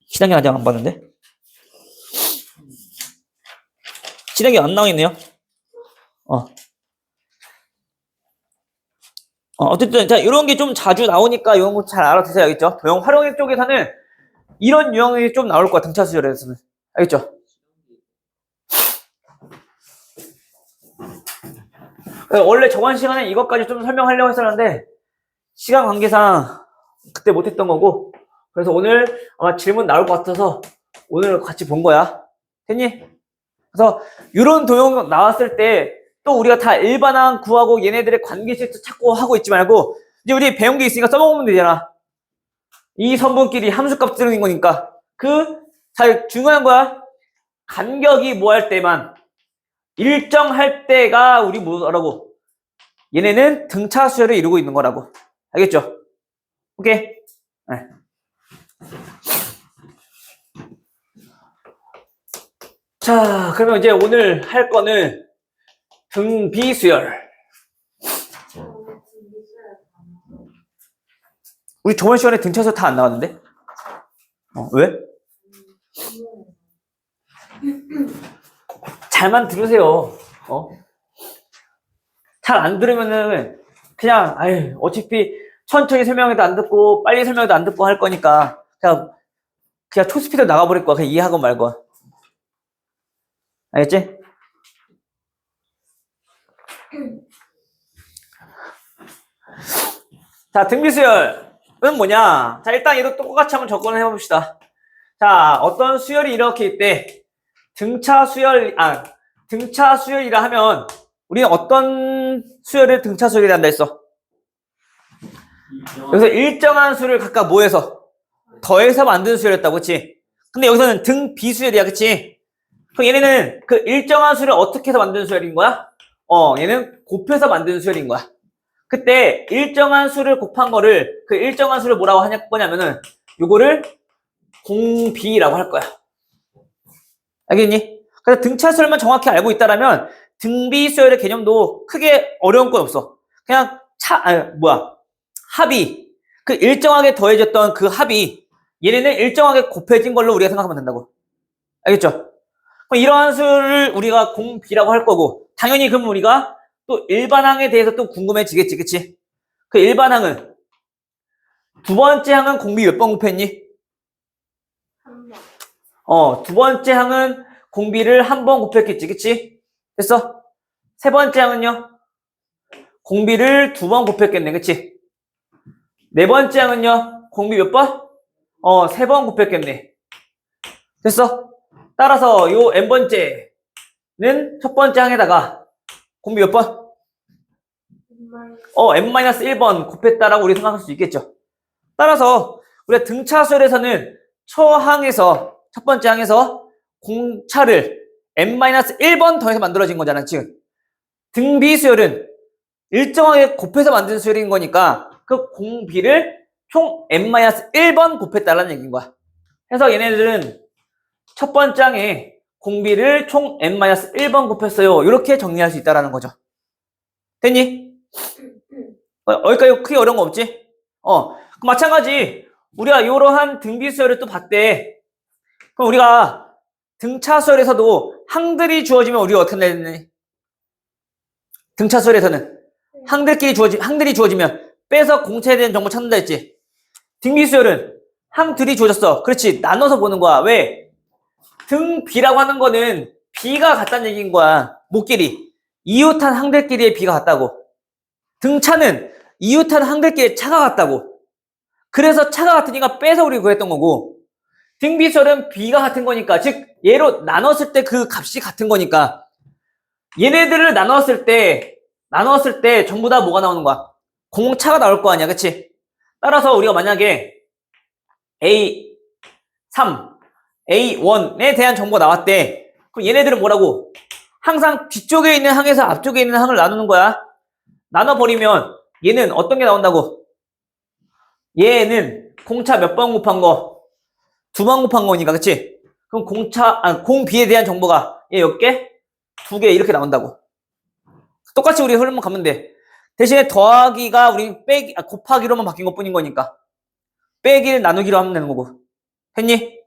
시단계 아직 안 봤는데. 시단계 안 나와 있네요. 어쨌든 자 이런 게 좀 자주 나오니까 이런 거 잘 알아두세요. 알겠죠? 도형 활용의 쪽에서는 이런 유형이 좀 나올 거야. 등차 수열에서는. 알겠죠? 원래 저번 시간에 이것까지 좀 설명하려고 했었는데 시간 관계상 그때 못했던 거고 그래서 오늘 아마 질문 나올 것 같아서 오늘 같이 본 거야. 됐니? 그래서 이런 도형 나왔을 때 또 우리가 다 일반항 구하고 얘네들의 관계식도 찾고 하고 있지 말고 이제 우리 배운 게 있으니까 써먹으면 되잖아. 이 선분끼리 함수값 쓰는 거니까 잘 중요한 거야. 간격이 뭐 할 때만 일정할 때가 우리 뭐라고? 얘네는 등차 수열을 이루고 있는 거라고. 알겠죠? 오케이? 네. 자, 그러면 이제 오늘 할 거는 등비수열. 우리 저번 시간에 등차 수열 다 안 나왔는데? 왜? 잘만 들으세요. 잘 안 들으면은 그냥 어차피 천천히 설명해도 안 듣고 빨리 설명해도 안 듣고 할 거니까 그냥 초스피드 나가버릴 거야. 그냥 이해하고 말고. 알겠지? 자, 등비수열은 뭐냐? 자, 일단 얘도 똑같이 한번 접근을 해봅시다. 자, 어떤 수열이 이렇게 있대. 등차 수열이라 하면 우리는 어떤 수열을 등차 수열이라 한다 했어? 여기서 일정한 수를 각각 뭐해서? 더해서 만든 수열이었다고, 그치? 근데 여기서는 등비수열이야, 그치? 그럼 얘네는 그 일정한 수를 어떻게 해서 만든 수열인 거야? 얘는 곱해서 만든 수열인 거야. 그때 일정한 수를 곱한 거를 그 일정한 수를 뭐라고 하냐면은 요거를 공비라고 할 거야. 알겠니? 그래서 등차 수열만 정확히 알고 있다라면 등비 수열의 개념도 크게 어려운 건 없어. 그냥 합이, 그 일정하게 더해졌던 그 합이 얘네는 일정하게 곱해진 걸로 우리가 생각하면 된다고. 알겠죠? 그럼 이러한 수를 우리가 공비라고 할 거고, 당연히 그럼 우리가 또 일반항에 대해서 또 궁금해지겠지, 그치? 그 일반항은 두 번째 항은 공비 몇 번 곱했니? 한 번. 두 번째 항은 공비를 한 번 곱했겠지, 그치? 됐어? 세 번째 항은요? 공비를 두 번 곱했겠네, 그치? 네 번째 항은요? 공비 몇 번? 세 번 곱했겠네. 됐어? 따라서 요 n번째는 첫 번째 항에다가 공비 몇 번? n-1번 곱했다라고 우리 생각할 수 있겠죠. 따라서 우리가 등차수열에서는 첫 번째 항에서 공차를 n-1번 더해서 만들어진 거잖아, 지금. 등비수열은 일정하게 곱해서 만든 수열인 거니까 그 공비를 총 n-1번 곱했다라는 얘기인 거야. 그래서 얘네들은 첫 번째 항에 공비를 총 n-1번 곱했어요. 이렇게 정리할 수 있다라는 거죠. 됐니? 여기까지 크게 어려운 거 없지? 마찬가지 우리가 이러한 등비수열을 또 봤대. 그럼 우리가 등차수열에서도 항들이 주어지면 우리가 어떻게 해야 되니? 등차수열에서는 항들이 주어지면 빼서 공차에 대한 정보 찾는다 했지. 등비수열은 항들이 주어졌어. 그렇지. 나눠서 보는 거야. 왜? 등 B라고 하는 거는 B가 같다는 얘기인 거야. 목끼리. 이웃한 항들끼리의 B가 같다고. 등차는 이웃한 항들끼리의 차가 같다고. 그래서 차가 같으니까 빼서 우리 구했던 거고, 등비수열은 B가 같은 거니까, 즉 얘로 나눴을 때 그 값이 같은 거니까 얘네들을 나눴을 때 전부 다 뭐가 나오는 거야? 공차가 나올 거 아니야, 그치? 따라서 우리가 만약에 A3, A1에 대한 정보가 나왔대. 그럼 얘네들은 뭐라고? 항상 뒤쪽에 있는 항에서 앞쪽에 있는 항을 나누는 거야. 나눠버리면 얘는 어떤 게 나온다고? 얘는 공차 몇 번 곱한 거? 두 번 곱한 거니까, 그치? 그럼 공비에 대한 정보가 얘 몇 개? 두 개 이렇게 나온다고. 똑같이 우리 흐름만 가면 돼. 대신에 더하기가 우리 곱하기로만 바뀐 것 뿐인 거니까. 빼기를 나누기로 하면 되는 거고. 했니?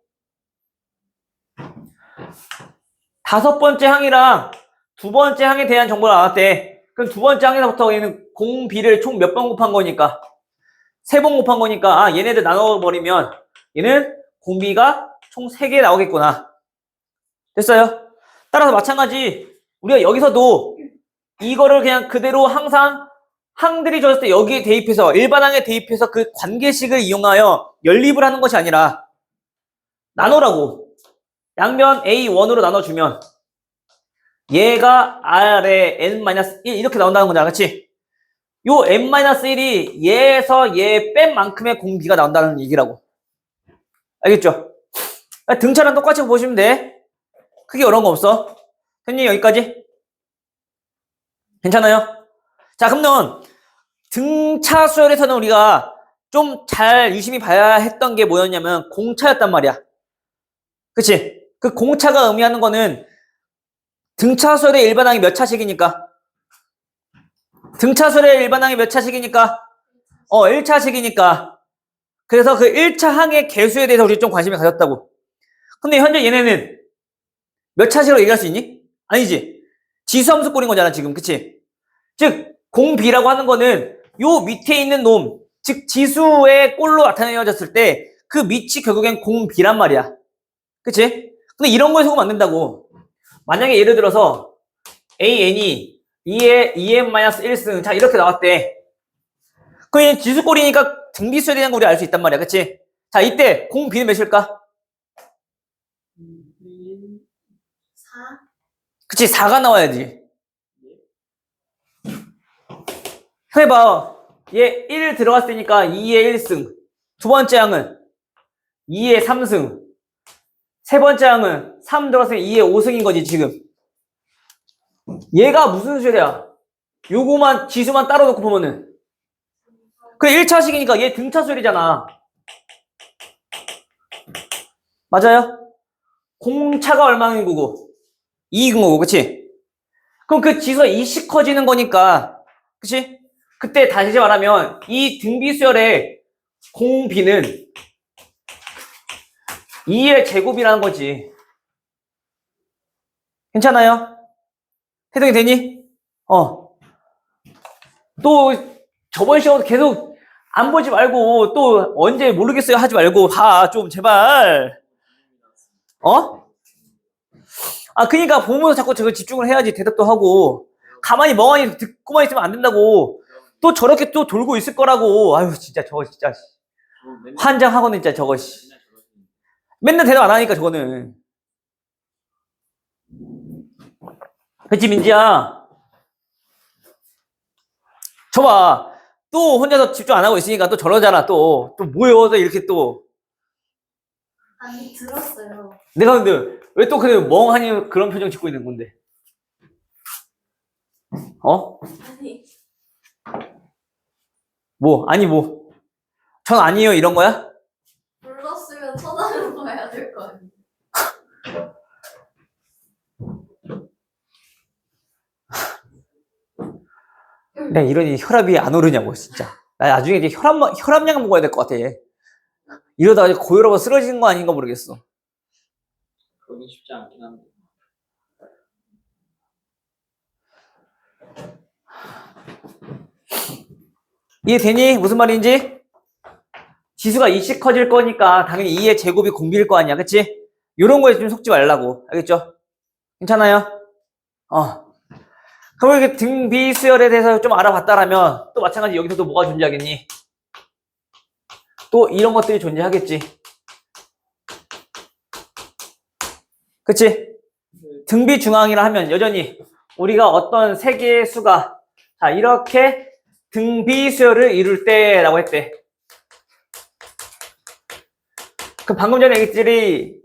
다섯 번째 항이랑 두 번째 항에 대한 정보가 나왔대. 그럼 두 번째 항에서부터 얘는 공비를 총 몇 번 곱한 거니까? 세 번 곱한 거니까, 얘네들 나눠버리면 얘는 공비가 총 3개 나오겠구나. 됐어요? 따라서 마찬가지 우리가 여기서도 이거를 그냥 그대로 항상 항들이 주어졌을 때 여기에 대입해서 일반항에 대입해서 그 관계식을 이용하여 연립을 하는 것이 아니라 나누라고. 양변 A1으로 나눠주면 얘가 R에 N-1 이렇게 나온다는 거잖아, 그치? 요 N-1이 얘에서 얘 뺀 만큼의 공비가 나온다는 얘기라고. 알겠죠? 등차랑 똑같이 보시면 돼. 크게 어려운 거 없어. 됐니? 여기까지? 괜찮아요? 자, 그러면 등차 수열에서는 우리가 좀 잘 유심히 봐야 했던 게 뭐였냐면 공차였단 말이야. 그치? 그 공차가 의미하는 거는 등차 수열의 일반항이 몇 차식이니까? 등차 수열의 일반항이 몇 차식이니까? 1차식이니까. 그래서 그 1차 항의 개수에 대해서 우리 좀 관심을 가졌다고. 근데 현재 얘네는 몇 차식으로 얘기할 수 있니? 아니지. 지수함수 꼴인 거잖아, 지금. 그치? 즉, 공비라고 하는 거는 요 밑에 있는 놈, 즉 지수의 꼴로 나타내어졌을 때 그 밑이 결국엔 공비란 말이야. 그치? 근데 이런 거에 속으면 안 된다고. 만약에 예를 들어서 AN이 2n-1승 자 이렇게 나왔대. 그럼 얘는 지수꼴이니까 등비수에 대한 거 우리 알 수 있단 말이야. 그치? 자, 이때 공비는 몇일까? 4. 그치? 4가 나와야지. 해봐. 얘 1 들어갔을 때니까 2의 1승. 두 번째 항은 2의 3승. 세 번째 항은 3 들어갔을 때 2의 5승인 거지, 지금. 얘가 무슨 수열이야? 요거만, 지수만 따로 놓고 보면은. 그래, 1차식이니까 얘 등차 수열이잖아. 맞아요? 공차가 얼마인 거고? 2인 거고, 그치? 그럼 그 지수가 2씩 커지는 거니까, 그치? 그때 다시 말하면 이 등비수열의 공비는 2의 제곱이라는 거지. 괜찮아요? 해석이 되니? 또 저번 시험도 계속 안 보지 말고 또 언제 모르겠어요 하지 말고 봐 좀 제발. 그니까 보면서 자꾸 저거 집중을 해야지 대답도 하고 가만히 멍하니 듣고만 있으면 안 된다고. 또 저렇게 또 돌고 있을 거라고. 아유 진짜 저거 진짜 환장하고는 진짜 저거 맨날 대답 안 하니까 저거는. 그치 민지야? 저봐 또 혼자서 집중 안 하고 있으니까 또 저러잖아. 또 뭐여 또 이렇게 또. 아니 들었어요. 내가 근데 왜 또 그 멍하니 그런 표정 짓고 있는 건데? 아니 아니 전 아니에요 이런 거야? 불렀으면 쳐다봐야 될 거 아니에요. 내가 이러니 혈압이 안 오르냐고 진짜. 나 나중에 이제 혈압약 먹어야 될 것 같아. 이러다가 고혈압으로 쓰러지는 거 아닌가 모르겠어. 그러기 쉽지 않긴 한데. 이해되니? 무슨 말인지? 지수가 2씩 커질 거니까 당연히 2의 제곱이 공비일 거 아니야. 그치? 요런 거에 좀 속지 말라고. 알겠죠? 괜찮아요? 그럼 이렇게 등비수열에 대해서 좀 알아봤다라면 또 마찬가지 여기서도 뭐가 존재하겠니? 또 이런 것들이 존재하겠지. 그치? 등비중앙이라 하면 여전히 우리가 어떤 세 개의 수가 자 이렇게 등비수열을 이룰 때라고 했대. 그 방금 전에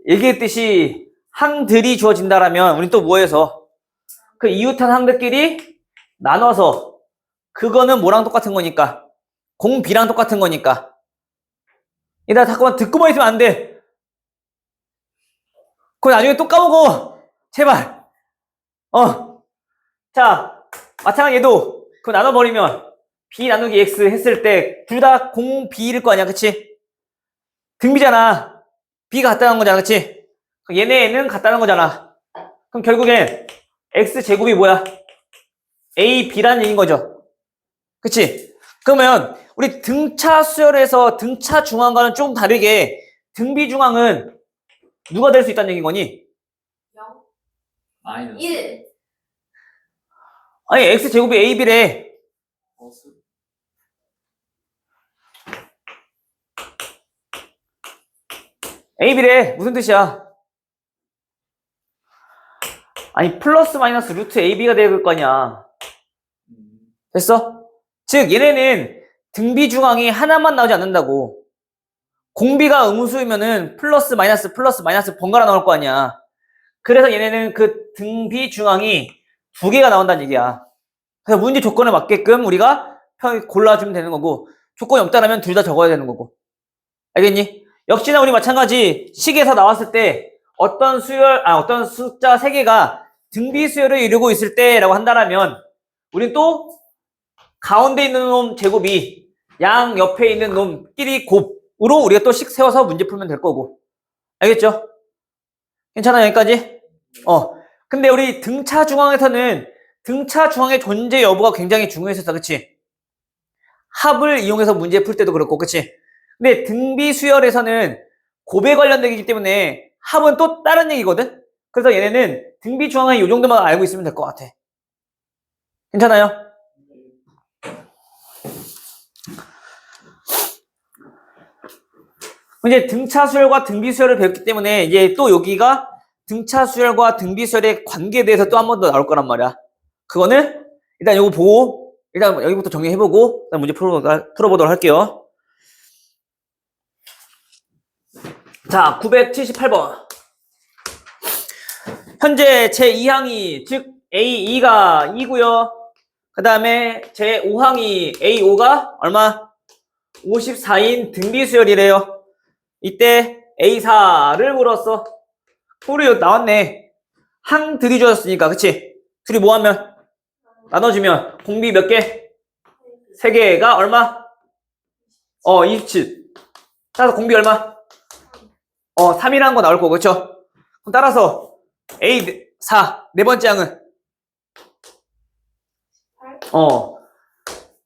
얘기했듯이 항들이 주어진다라면 우린 또 뭐해서 그 이웃한 항들끼리 나눠서 그거는 뭐랑 똑같은 거니까 공비랑 똑같은 거니까. 얘들아 잠깐만 듣고만 있으면 안 돼. 그거 나중에 또 까먹어. 제발. 자 마찬가지 얘도 그거 나눠버리면 B 나누기 X 했을 때 둘 다 공비일 거 아니야. 그치? 등비잖아. B가 같다는 거잖아. 그치? 얘네는 같다는 거잖아. 그럼 결국엔 X제곱이 뭐야? A, B라는 얘기인 거죠. 그치? 그러면 우리 등차 수열에서 등차 중앙과는 좀 다르게 등비 중앙은 누가 될 수 있다는 얘기인 거니? 0 마이너스 1 아니 X제곱이 A, B래. 버스 A, B래. 무슨 뜻이야? 아니 플러스 마이너스 루트 A, B가 될 거 아니야. 됐어? 즉 얘네는 등비 중앙이 하나만 나오지 않는다고. 공비가 음수이면은 플러스 마이너스 번갈아 나올 거 아니야. 그래서 얘네는 그 등비 중앙이 두 개가 나온다는 얘기야. 그래서 문제 조건에 맞게끔 우리가 골라주면 되는 거고 조건이 없다면 둘 다 적어야 되는 거고. 알겠니? 역시나 우리 마찬가지 식에서 나왔을 때 어떤 숫자 3개가 등비 수열을 이루고 있을 때라고 한다면 우린 또 가운데 있는 놈 제곱이 양 옆에 있는 놈끼리 곱으로 우리가 또 식 세워서 문제 풀면 될 거고. 알겠죠? 괜찮아요? 여기까지? 근데 우리 등차 중앙에서는 등차 중앙의 존재 여부가 굉장히 중요했었어. 그치? 합을 이용해서 문제 풀 때도 그렇고. 그치? 근데 등비 수열에서는 곱에 관련된 얘기이기 때문에 합은 또 다른 얘기거든? 그래서 얘네는 등비 중앙에 이 정도만 알고 있으면 될 것 같아. 괜찮아요? 이제 등차 수열과 등비 수열을 배웠기 때문에 이제 또 여기가 등차 수열과 등비 수열의 관계에 대해서 또 한 번 더 나올 거란 말이야. 그거는 일단 이거 보고 일단 여기부터 정리해보고 일단 문제 풀어보도록 할게요. 자, 978번. 현재 제2항이 즉 A2가 2고요. 그 다음에 제5항이 A5가 얼마? 54인 등비수열이래요. 이때 A4를 물었어. 우리 나왔네. 항들이 주어졌으니까 그치? 둘이 뭐하면? 나눠주면 공비 몇 개? 3개가 얼마? 27. 따라서 공비 얼마? 3이라는 거 나올 거고, 그쵸? 그럼 따라서 A 4, 네 번째 항은?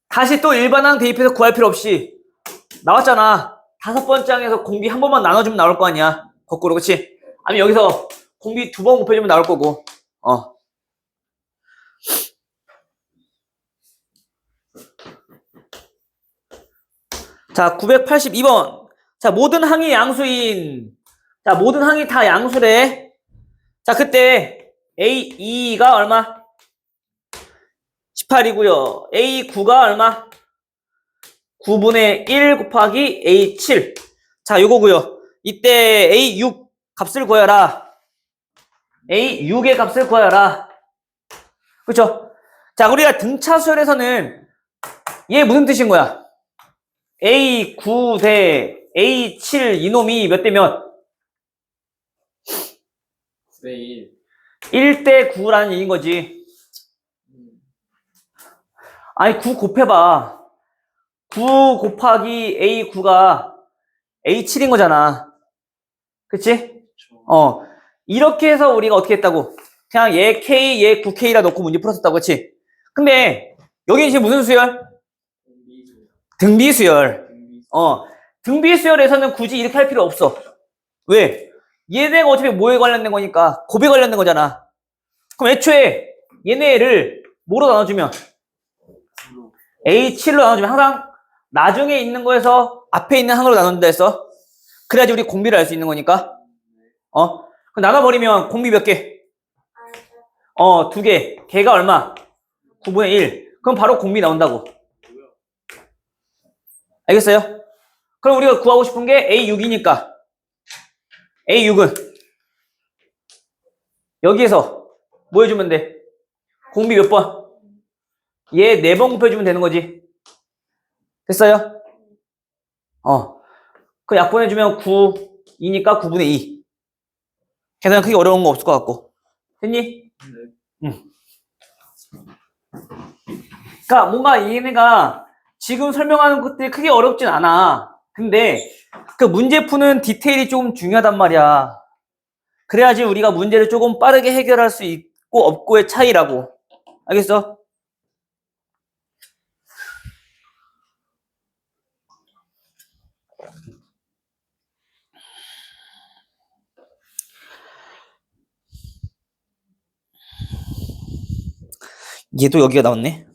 다시 또 일반항 대입해서 구할 필요 없이 나왔잖아. 5번째 항에서 공비 한 번만 나눠주면 나올 거 아니야. 거꾸로, 그치? 아니면 여기서 공비 2번 곱해주면 나올 거고. 자, 982번. 자, 모든 항이 양수인. 자, 모든 항이 다 양수래. 자, 그때 A2가 얼마? 18이고요. A9가 얼마? 9분의 1 곱하기 A7. 자, 요거고요. 이때 A6 값을 구해라. A6의 값을 구해라. 그쵸? 자, 우리가 등차수열에서는 얘 무슨 뜻인 거야? A9 대 A7 이놈이 몇 대 몇? 9대1. 1대 9라는 얘기인 거지. 아니, 9 곱해봐. 9 곱하기 A9가 A7인 거잖아. 그치? 이렇게 해서 우리가 어떻게 했다고? 그냥 얘 K, 얘 9K라 놓고 문제 풀었었다고, 그치? 근데, 여기 지금 무슨 수열? 등비수열. 등비수열에서는 굳이 이렇게 할 필요 없어. 왜? 얘네가 어차피 뭐에 관련된 거니까? 곱에 관련된 거잖아. 그럼 애초에 얘네를 뭐로 나눠주면? A7로 나눠주면 항상 나중에 있는 거에서 앞에 있는 항으로 나눈다 했어. 그래야지 우리 공비를 알 수 있는 거니까. 그럼 나눠버리면 공비 몇 개? 2개. 걔가 얼마? 9분의 1. 그럼 바로 공비 나온다고. 알겠어요? 그럼 우리가 구하고 싶은 게 A6이니까 A6은 여기에서 뭐 해주면 돼? 공비 몇 번? 얘 4번 곱해주면 되는 거지. 됐어요? 그 약분해주면 9, 2니까 9분의 2. 계산 크게 어려운 거 없을 것 같고. 됐니? 응. 그러니까 뭔가 얘네가 지금 설명하는 것들이 크게 어렵진 않아. 근데 그 문제 푸는 디테일이 조금 중요하단 말이야. 그래야지 우리가 문제를 조금 빠르게 해결할 수 있고 없고의 차이라고. 알겠어? 얘도 여기가 나왔네.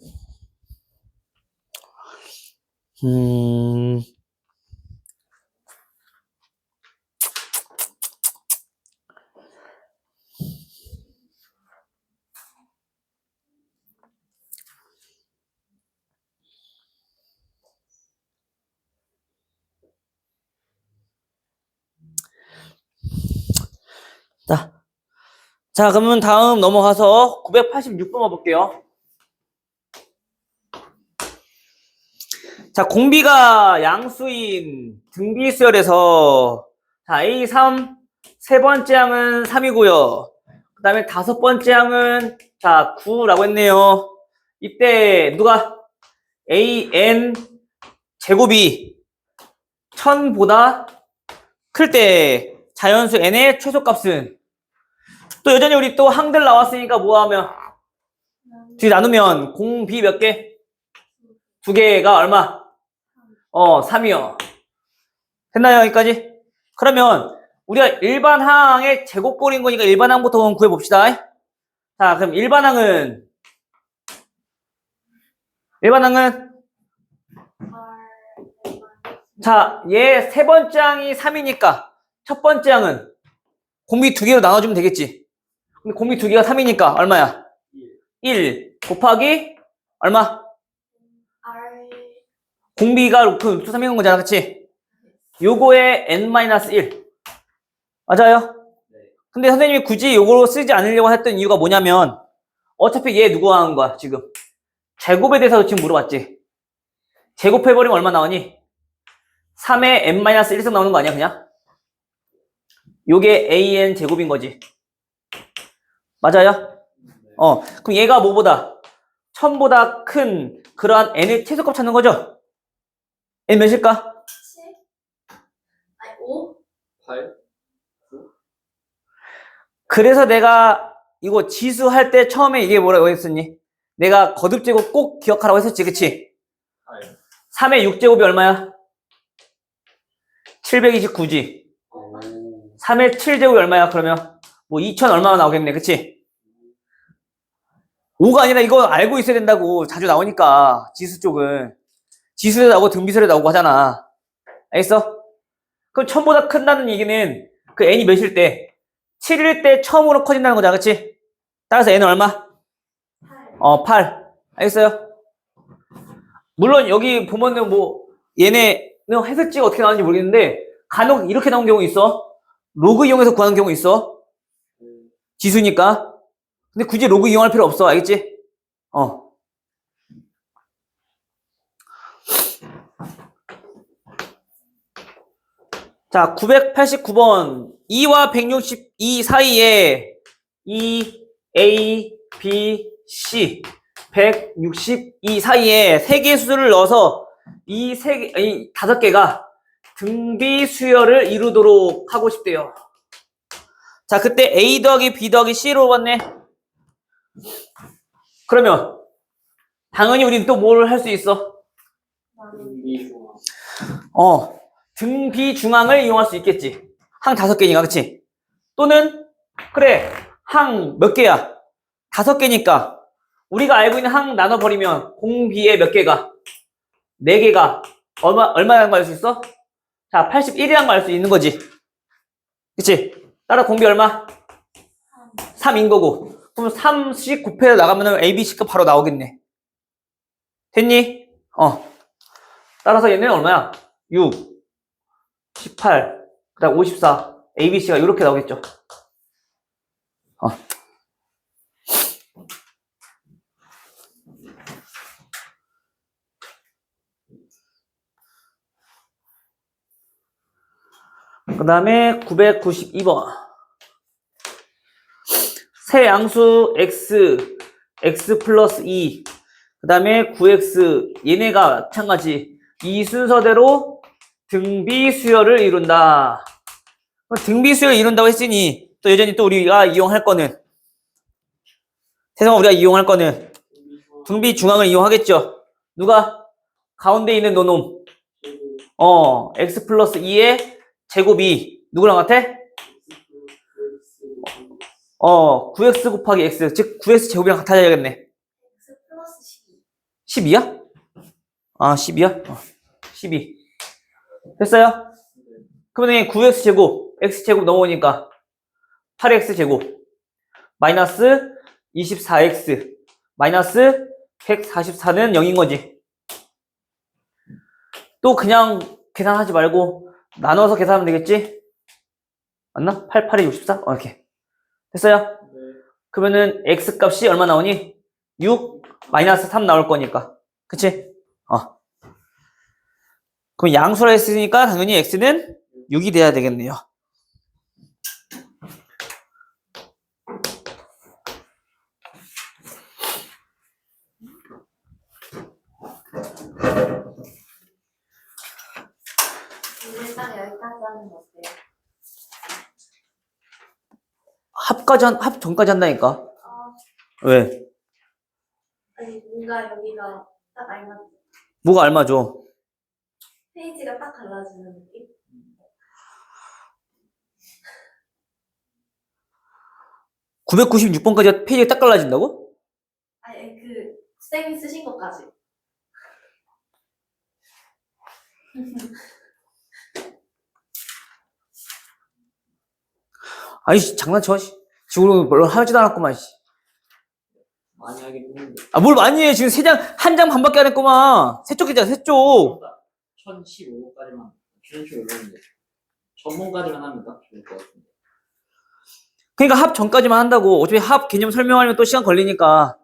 자, 그러면 다음 넘어가서 986번 와볼게요. 자, 공비가 양수인 등비수열에서 자, A3 세 번째 항은 3이고요. 그 다음에 5번째 항은 자, 9라고 했네요. 이때 누가 AN 제곱이 1000보다 클 때 자연수 N의 최소값은 또 여전히 우리 또 항들 나왔으니까 뭐 하면 뒤 나누면 공비 몇 개? 2개가 얼마? 3이요. 됐나요, 여기까지? 그러면 우리가 일반항의 제곱꼴인 거니까 일반항부터 구해봅시다. 자, 그럼 일반항은 자, 얘 세 번째 항이 3이니까 첫 번째 항은 공비 2개로 나눠주면 되겠지. 근데 공비 2개가 3이니까 얼마야? 1 곱하기 얼마? 공비가 그 루트 3인 거잖아, 그치? 요거에 n-1 맞아요? 근데 선생님이 굳이 요거로 쓰지 않으려고 했던 이유가 뭐냐면 어차피 얘 누구 하는 거야 지금? 제곱에 대해서 지금 물어봤지. 제곱해버리면 얼마 나오니? 3에 n-1승 나오는 거 아니야 그냥? 요게 an 제곱인 거지. 맞아요? 그럼 얘가 뭐보다? 1000보다 큰 그러한 n의 최소값 찾는 거죠. n 몇일까? 7? 아니 5? 8? 그래서 내가 이거 지수할 때 처음에 이게 뭐라고 했었니? 내가 거듭제곱 꼭 기억하라고 했었지, 그치? 8. 3의 6제곱이 얼마야? 729지. 3의 7제곱이 얼마야? 그러면 뭐 2000 얼마나 나오겠네, 그치? 5가 아니라 이거 알고 있어야 된다고. 자주 나오니까 지수 쪽은 지수에 나오고 등비수에 나오고 하잖아. 알겠어? 그럼 1000보다 큰다는 얘기는 그 n이 몇일 때? 7일 때 처음으로 커진다는 거잖아, 그치? 따라서 n은 얼마? 8. 8. 알겠어요? 물론 여기 보면은 뭐 얘네는 해석지가 어떻게 나오는지 모르겠는데 간혹 이렇게 나온 경우 있어. 로그 이용해서 구하는 경우 있어. 지수니까. 근데 굳이 로그 이용할 필요 없어. 알겠지? 자, 989번. 2와 162 사이에 E, A, B, C 162 사이에 3개의 수를 넣어서 이 5개가 등비 수열을 이루도록 하고 싶대요. 자, 그때 A 더하기 B 더하기 C로 봤네. 그러면 당연히 우리는 또 뭘 할 수 있어? 등비 중앙을 이용할 수 있겠지. 항 5개니까, 그치? 또는 그래, 항 몇 개야? 5개니까 우리가 알고 있는 항 나눠버리면 공비에 몇 개가? 4개가 얼마라는 거 알 수 있어? 자, 81이라는 거 알 수 있는 거지. 그치? 따라 공비 얼마? 3인 거고. 그럼 3씩 곱해서 나가면 A, B, C가 바로 나오겠네. 됐니? 따라서 얘는 얼마야? 6, 18, 그 다음 54, A, B, C가 이렇게 나오겠죠. 그 다음에 992번. 새 양수 x, x 플러스 2, 그 다음에 9x, 얘네가 마찬가지. 이 순서대로 등비 수열을 이룬다. 등비 수열을 이룬다고 했으니, 또 여전히 또 우리가 이용할 거는, 세상에 우리가 이용할 거는 등비 중앙을 이용하겠죠. 누가? 가운데 있는 노놈. x 플러스 2의 제곱이 누구랑 같아? 9x 곱하기 x, 즉 9x 제곱이랑 같아져야겠네. X 플러스 12. 12야? 12야? 12. 됐어요? 그러면 9x 제곱, x 제곱 넘어오니까 8x 제곱 마이너스 24x 마이너스 144는 0인 거지. 또 그냥 계산하지 말고 나눠서 계산하면 되겠지? 맞나? 8, 8에 64? 이렇게. 됐어요? 네. 그러면은 x 값이 얼마 나오니? 6 마이너스 3 나올 거니까. 그치? 그럼 양수라 했으니까 당연히 x는 6이 돼야 되겠네요. 오늘 딱 여기까지 하는 거 어때요? 합 전까지 한다니까. 아, 왜? 아니 뭔가 여기가 딱 알맞죠? 뭐가 알맞어? 페이지가 딱 갈라지는 느낌? 996번까지 페이지가 딱 갈라진다고? 아니 그 쌤이 쓰신 것까지. 아이씨, 장난쳐. 지금 별로 하지도 않았구만. 많이 하긴 했는데. 뭘 많이 해. 지금 한 장 반밖에 안 했구만. 세 쪽이잖아, 세 쪽. 1015까지만 준수 올렸는데 전문까지만 하면 딱 좋을 것 같은데. 그러니까 합 전까지만 한다고. 어차피 합 개념 설명하려면 또 시간 걸리니까.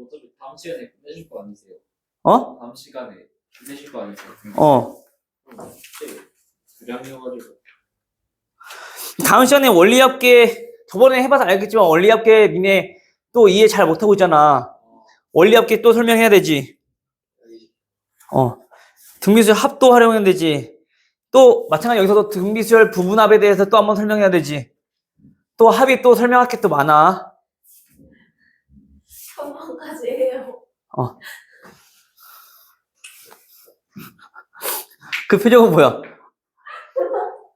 어차피 다음 시간에 끝내실 거 아니세요? 다음 시간에 끝내실 거 아니세요? 그냥이어가지고. 다음 시간에 원리합계, 저번에 해봐서 알겠지만 원리합계 니네 또 이해 잘 못하고 있잖아. 원리합계 또 설명해야 되지. 등비수열 합도 활용해야 되지. 또 마찬가지 여기서도 등비수열 부분합에 대해서 또 한번 설명해야 되지. 또 합이 또 설명할 게 또 많아. 한 번까지 해요. 그 표정은 뭐야?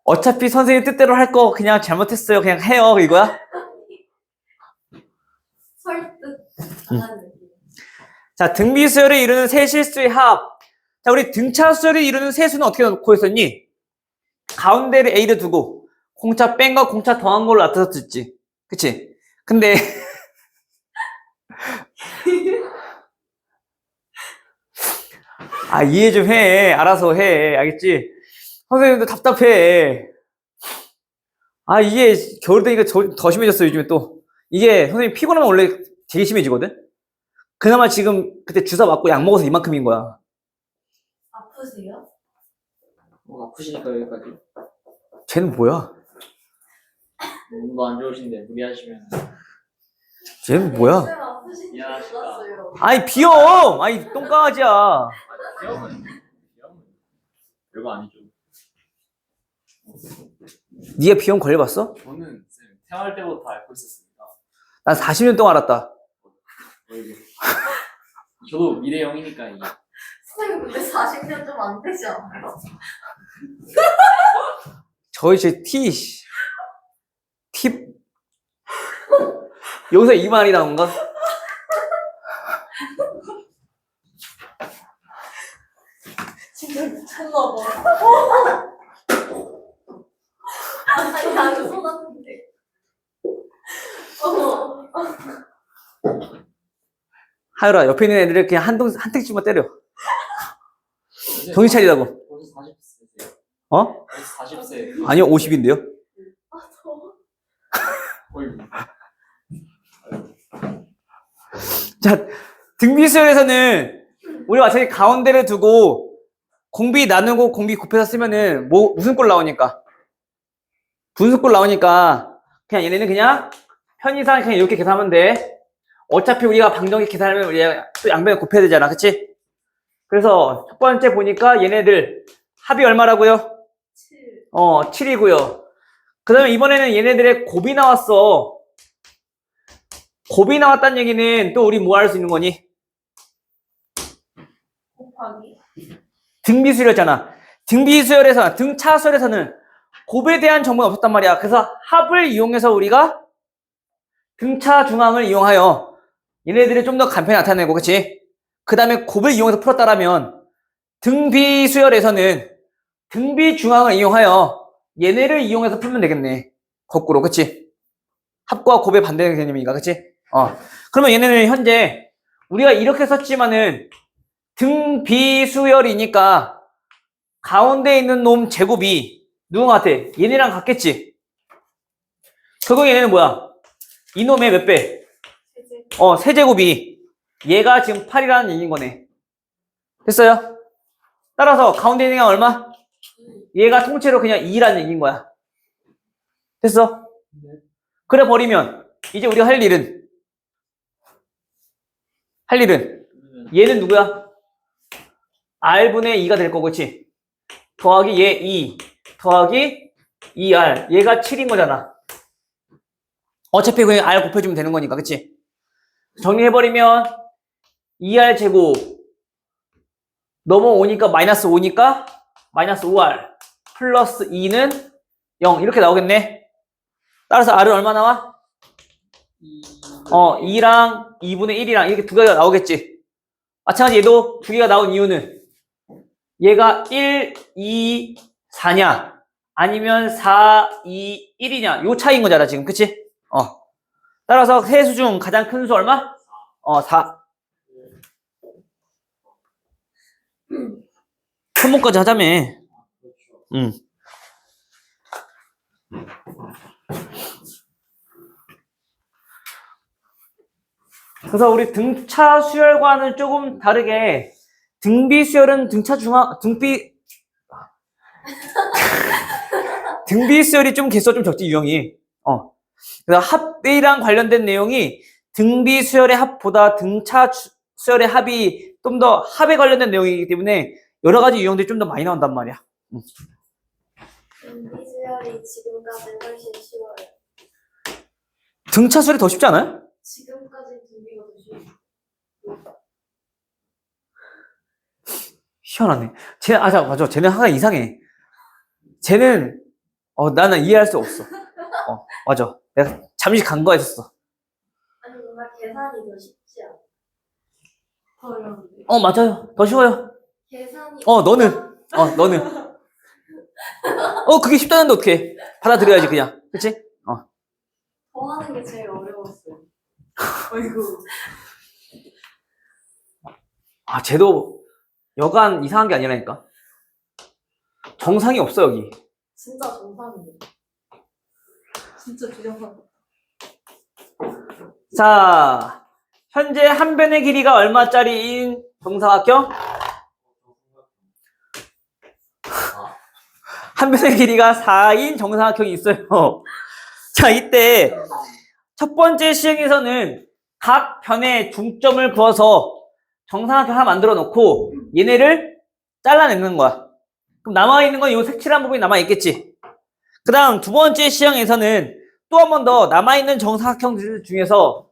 어차피 선생님 뜻대로 할 거 그냥 잘못했어요. 그냥 해요. 이거야? 설득 안 하는 느낌. 자, 등비수열을 이루는 세 실수의 합. 자, 우리 등차수열을 이루는 세 수는 어떻게 놓고 있었니? 가운데를 A를 두고 공차 뺀 거 공차 더한 걸로 나타났었지. 그치? 근데 이해 좀 해. 알아서 해. 알겠지? 선생님도 답답해. 이게 겨울 되니까 더 심해졌어, 요즘에 또. 이게 선생님 피곤하면 원래 되게 심해지거든? 그나마 지금 그때 주사 맞고 약 먹어서 이만큼인 거야. 아프세요? 뭐 아프시니까 여기까지. 쟤는 뭐야? 몸도 안 좋으신데 무리하시면 쟤는 뭐야? 쌤 아프신지 미안하시다. 몰랐어요. 비염! 똥강아지야. 비염은 별거 아니죠. 네가 비염 걸려봤어? 저는 쌤 태어날 때부터 앓고 있었습니다. 난 40년 동안 알았다. 이게 저도 미래형이니까 이게. 선생님 근데 40년 좀 안 되지 않아요? 저희 팁. 여기서 이 말이 나온 건가? 진짜 미쳤나 봐. 나는 손았는데. 하율아, 옆에 있는 애들을 그냥 한 택씩만 때려. 정신 차리라고. 벌써 40세세요? 어? 벌써 40세. 아니요, 50인데요. 더워. 어이구. 자, 등비수열에서는 우리 마찬가지 가운데를 두고 공비 나누고 공비 곱해서 쓰면은 무슨 꼴 나오니까? 분수꼴 나오니까 그냥 얘네는 그냥 편의상 그냥 이렇게 계산하면 돼. 어차피 우리가 방정식 계산하면 우리가 또 양변을 곱해야 되잖아. 그치? 그래서 첫 번째 보니까 얘네들 합이 얼마라고요? 7. 7이고요. 그 다음에 이번에는 얘네들의 곱이 나왔어. 곱이 나왔다는 얘기는 또 우리 뭐 할 수 있는 거니? 곱하기. 등비수열이었잖아. 등차수열에서는 곱에 대한 정보가 없었단 말이야. 그래서 합을 이용해서 우리가 등차 중앙을 이용하여 얘네들을 좀 더 간편히 나타내고, 그치? 그 다음에 곱을 이용해서 풀었다라면 등비수열에서는 등비 중앙을 이용하여 얘네를 이용해서 풀면 되겠네. 거꾸로, 그치? 합과 곱의 반대 개념이니까, 그치? 그러면 얘네는 현재 우리가 이렇게 썼지만은 등비수열이니까 가운데 있는 놈 제곱이 누구 같아? 얘네랑 같겠지? 결국 얘네는 뭐야? 이놈의 몇 배? 세제곱이 얘가 지금 8이라는 얘기인 거네. 됐어요? 따라서 가운데 있는 게 얼마? 얘가 통째로 그냥 2라는 얘기인 거야. 됐어? 그래 버리면 이제 우리가 할 일은 얘는 누구야? R분의 2가 될 거고, 그치? 더하기 얘 2 더하기 2R 얘가 7인 거잖아. 어차피 그냥 R 곱해주면 되는 거니까, 그치? 정리해버리면 2R 제곱 넘어오니까 마이너스 5니까 마이너스 5R 플러스 2는 0 이렇게 나오겠네. 따라서 R은 얼마 나와? 2랑 2분의 1이랑 이렇게 두 개가 나오겠지. 마찬가지 얘도 두 개가 나온 이유는 얘가 1, 2, 4냐 아니면 4, 2, 1이냐 요 차이인 거잖아 지금, 그치? 따라서 세 수 중 가장 큰 수 얼마? 4. 손목까지 하자며. 그래서 우리 등차 수열과는 조금 다르게 등비 수열은 등비 수열이 좀 개수가 좀 적지, 유형이. 그래서 합이랑 관련된 내용이 등비 수열의 합보다 등차 수열의 합이 좀 더 합에 관련된 내용이기 때문에 여러 가지 유형들이 좀 더 많이 나온단 말이야. 비주얼이 지금까지 훨씬 쉬워요. 등차 수열이 더 쉽지 않아요? 지금까지 준비가 더 쉬워요. 희한하네. 맞아. 쟤는 항상 이상해. 쟤는, 나는 이해할 수 없어. 맞아. 내가 잠시 간과했었어. 아니 뭔가 계산이 더 쉽지 않아? 더 어려운데. 맞아요. 더 쉬워요. 계산이 너는. 그게 쉽다는데 어떡해. 받아들여야지, 그냥. 그치? 더 하는 게 제일 어려웠어요. 어이구. 쟤도 여간 이상한 게 아니라니까. 정상이 없어, 여기. 진짜 정상이네. 진짜 비정상. 자, 현재 한 변의 길이가 얼마짜리인 정사각형? 한 변의 길이가 4인 정사각형이 있어요. 자, 이때 첫 번째 시행에서는 각 변의 중점을 그어서 정사각형 하나 만들어 놓고 얘네를 잘라내는 거야. 그럼 남아있는 건 이 색칠한 부분이 남아있겠지. 그 다음 두 번째 시행에서는 또 한 번 더 남아있는 정사각형들 중에서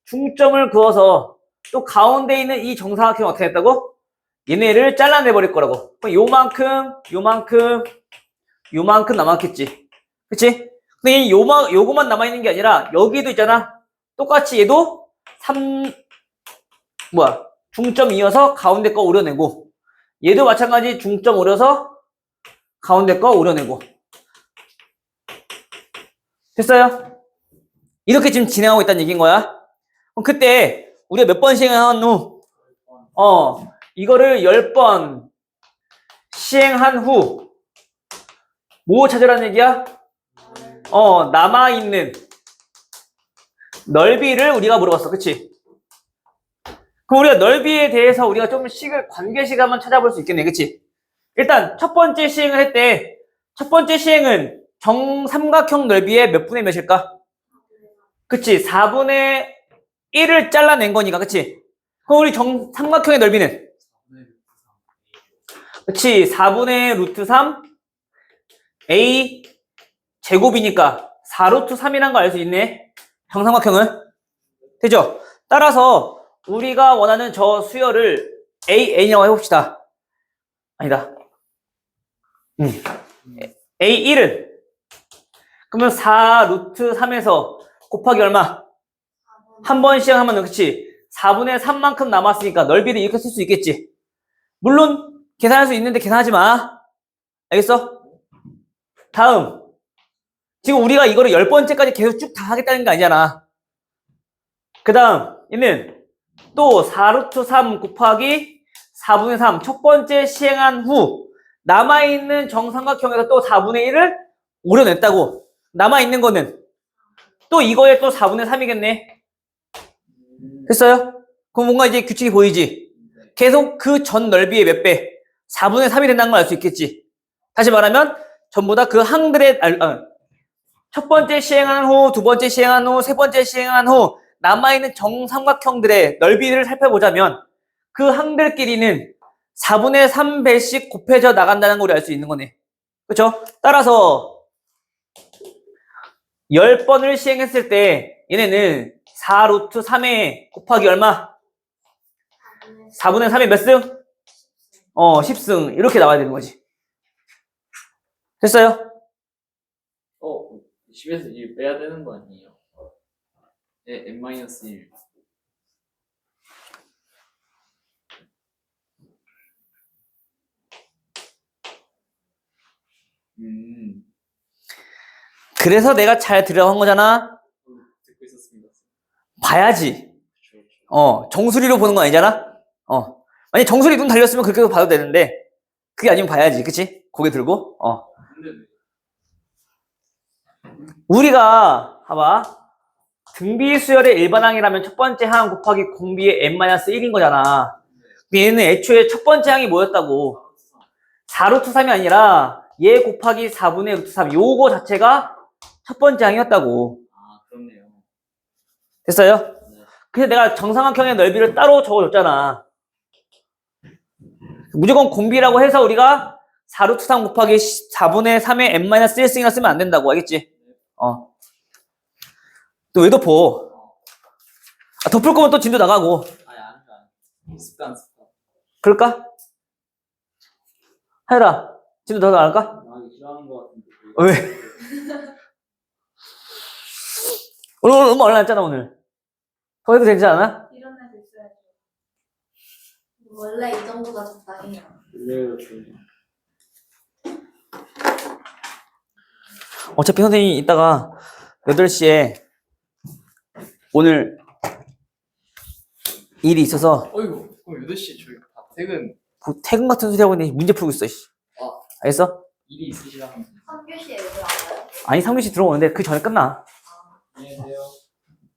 중점을 그어서 또 가운데 있는 이 정사각형 어떻게 했다고? 얘네를 잘라내버릴 거라고. 그럼 요만큼 남았겠지. 그치? 근데 요거만 남아있는 게 아니라 여기도 있잖아. 똑같이 얘도 중점 이어서 가운데 거 오려내고 얘도 마찬가지 중점 오려서 가운데 거 오려내고 됐어요? 이렇게 지금 진행하고 있다는 얘기인 거야. 그럼 그때 우리가 몇 번 시행한 후 이거를 10번 시행한 후 뭐 찾으라는 얘기야? 남아있는 넓이를 우리가 물어봤어. 그치? 그럼 우리가 넓이에 대해서 우리가 좀 관계식 한번 찾아볼 수 있겠네. 그치? 일단 첫 번째 시행을 했대. 첫 번째 시행은 정삼각형 넓이의 몇 분의 몇일까? 그치? 4분의 1을 잘라낸 거니까. 그치? 그럼 우리 정삼각형의 넓이는? 그치? 4분의 루트 3 A 제곱이니까 4루트 3이란 거 알 수 있네. 정삼각형은. 되죠? 따라서 우리가 원하는 저 수열을 AN이라고 해봅시다. 아니다. A1은 그러면 4루트 3에서 곱하기 얼마? 한 번 시행하면 그치? 4분의 3만큼 남았으니까 넓이를 이렇게 쓸 수 있겠지. 물론 계산할 수 있는데 계산하지 마. 알겠어? 다음. 지금 우리가 이거를 10번째까지 계속 쭉 다 하겠다는 게 아니잖아. 그 다음 얘는 또 4루트 3 곱하기 4분의 3 첫 번째 시행한 후 남아있는 정삼각형에서 또 4분의 1을 오려냈다고. 남아있는 거는 또 이거에 또 4분의 3이겠네. 됐어요? 그럼 뭔가 이제 규칙이 보이지? 계속 그 전 넓이의 몇 배? 4분의 3이 된다는 걸 알 수 있겠지. 다시 말하면 전부 다 그 항들의 첫 번째 시행한 후, 두 번째 시행한 후, 세 번째 시행한 후 남아있는 정삼각형들의 넓이를 살펴보자면 그 항들끼리는 4분의 3배씩 곱해져 나간다는 걸 알 수 있는 거네. 그렇죠? 따라서 10번을 시행했을 때 얘네는 4루트 3에 곱하기 얼마? 4분의 3의 몇 승? 10승 이렇게 나와야 되는 거지. 됐어요? 10에서 1 빼야 되는 거 아니에요? 네, n-1. 그래서 내가 잘 들어간 거잖아. 듣고 있었습니다. 봐야지. 그렇죠. 정수리로 보는 거 아니잖아. 만약 정수리 눈 달렸으면 그렇게 봐도 되는데 그게 아니면 봐야지. 그치? 고개 들고. 근데 우리가 봐봐. 등비 수열의 일반항이라면 첫 번째 항 곱하기 공비의 n-1인 거잖아. 얘는 애초에 첫 번째 항이 뭐였다고? 4루트 3이 아니라 얘 곱하기 4분의 루트 3 요거 자체가 첫 번째 항이었다고. 그렇네요. 됐어요? 네. 그래서 내가 정삼각형의 넓이를 따로 적어줬잖아. 무조건 공비라고 해서 우리가 4루트 3 곱하기 4분의 3의 n-1승이나 쓰면 안 된다고, 알겠지? 또 왜 덮어? 덮을 거면 또 진도 나가고. 아니 안 습관. 그럴까? 하율아, 진도 더 나갈까? 나가기 싫어하는 거 같은데. 왜? 오늘 음악 얼마 났잖아, 오늘. 더 해도 되지 않아? 이런 애도 있어야죠. 원래 이 정도가 적당해요. 어차피 선생님이 이따가 8시에 오늘 일이 있어서 어이구 그럼 8시 저희 다 퇴근. 뭐 퇴근 같은 소리 하고 있는데 문제 풀고 있어. 씨. 알겠어? 일이 있으시다면. 3교시에 애들 안 와요? 아니 3교시 들어오는데 그 전에 끝나. 안녕하세요.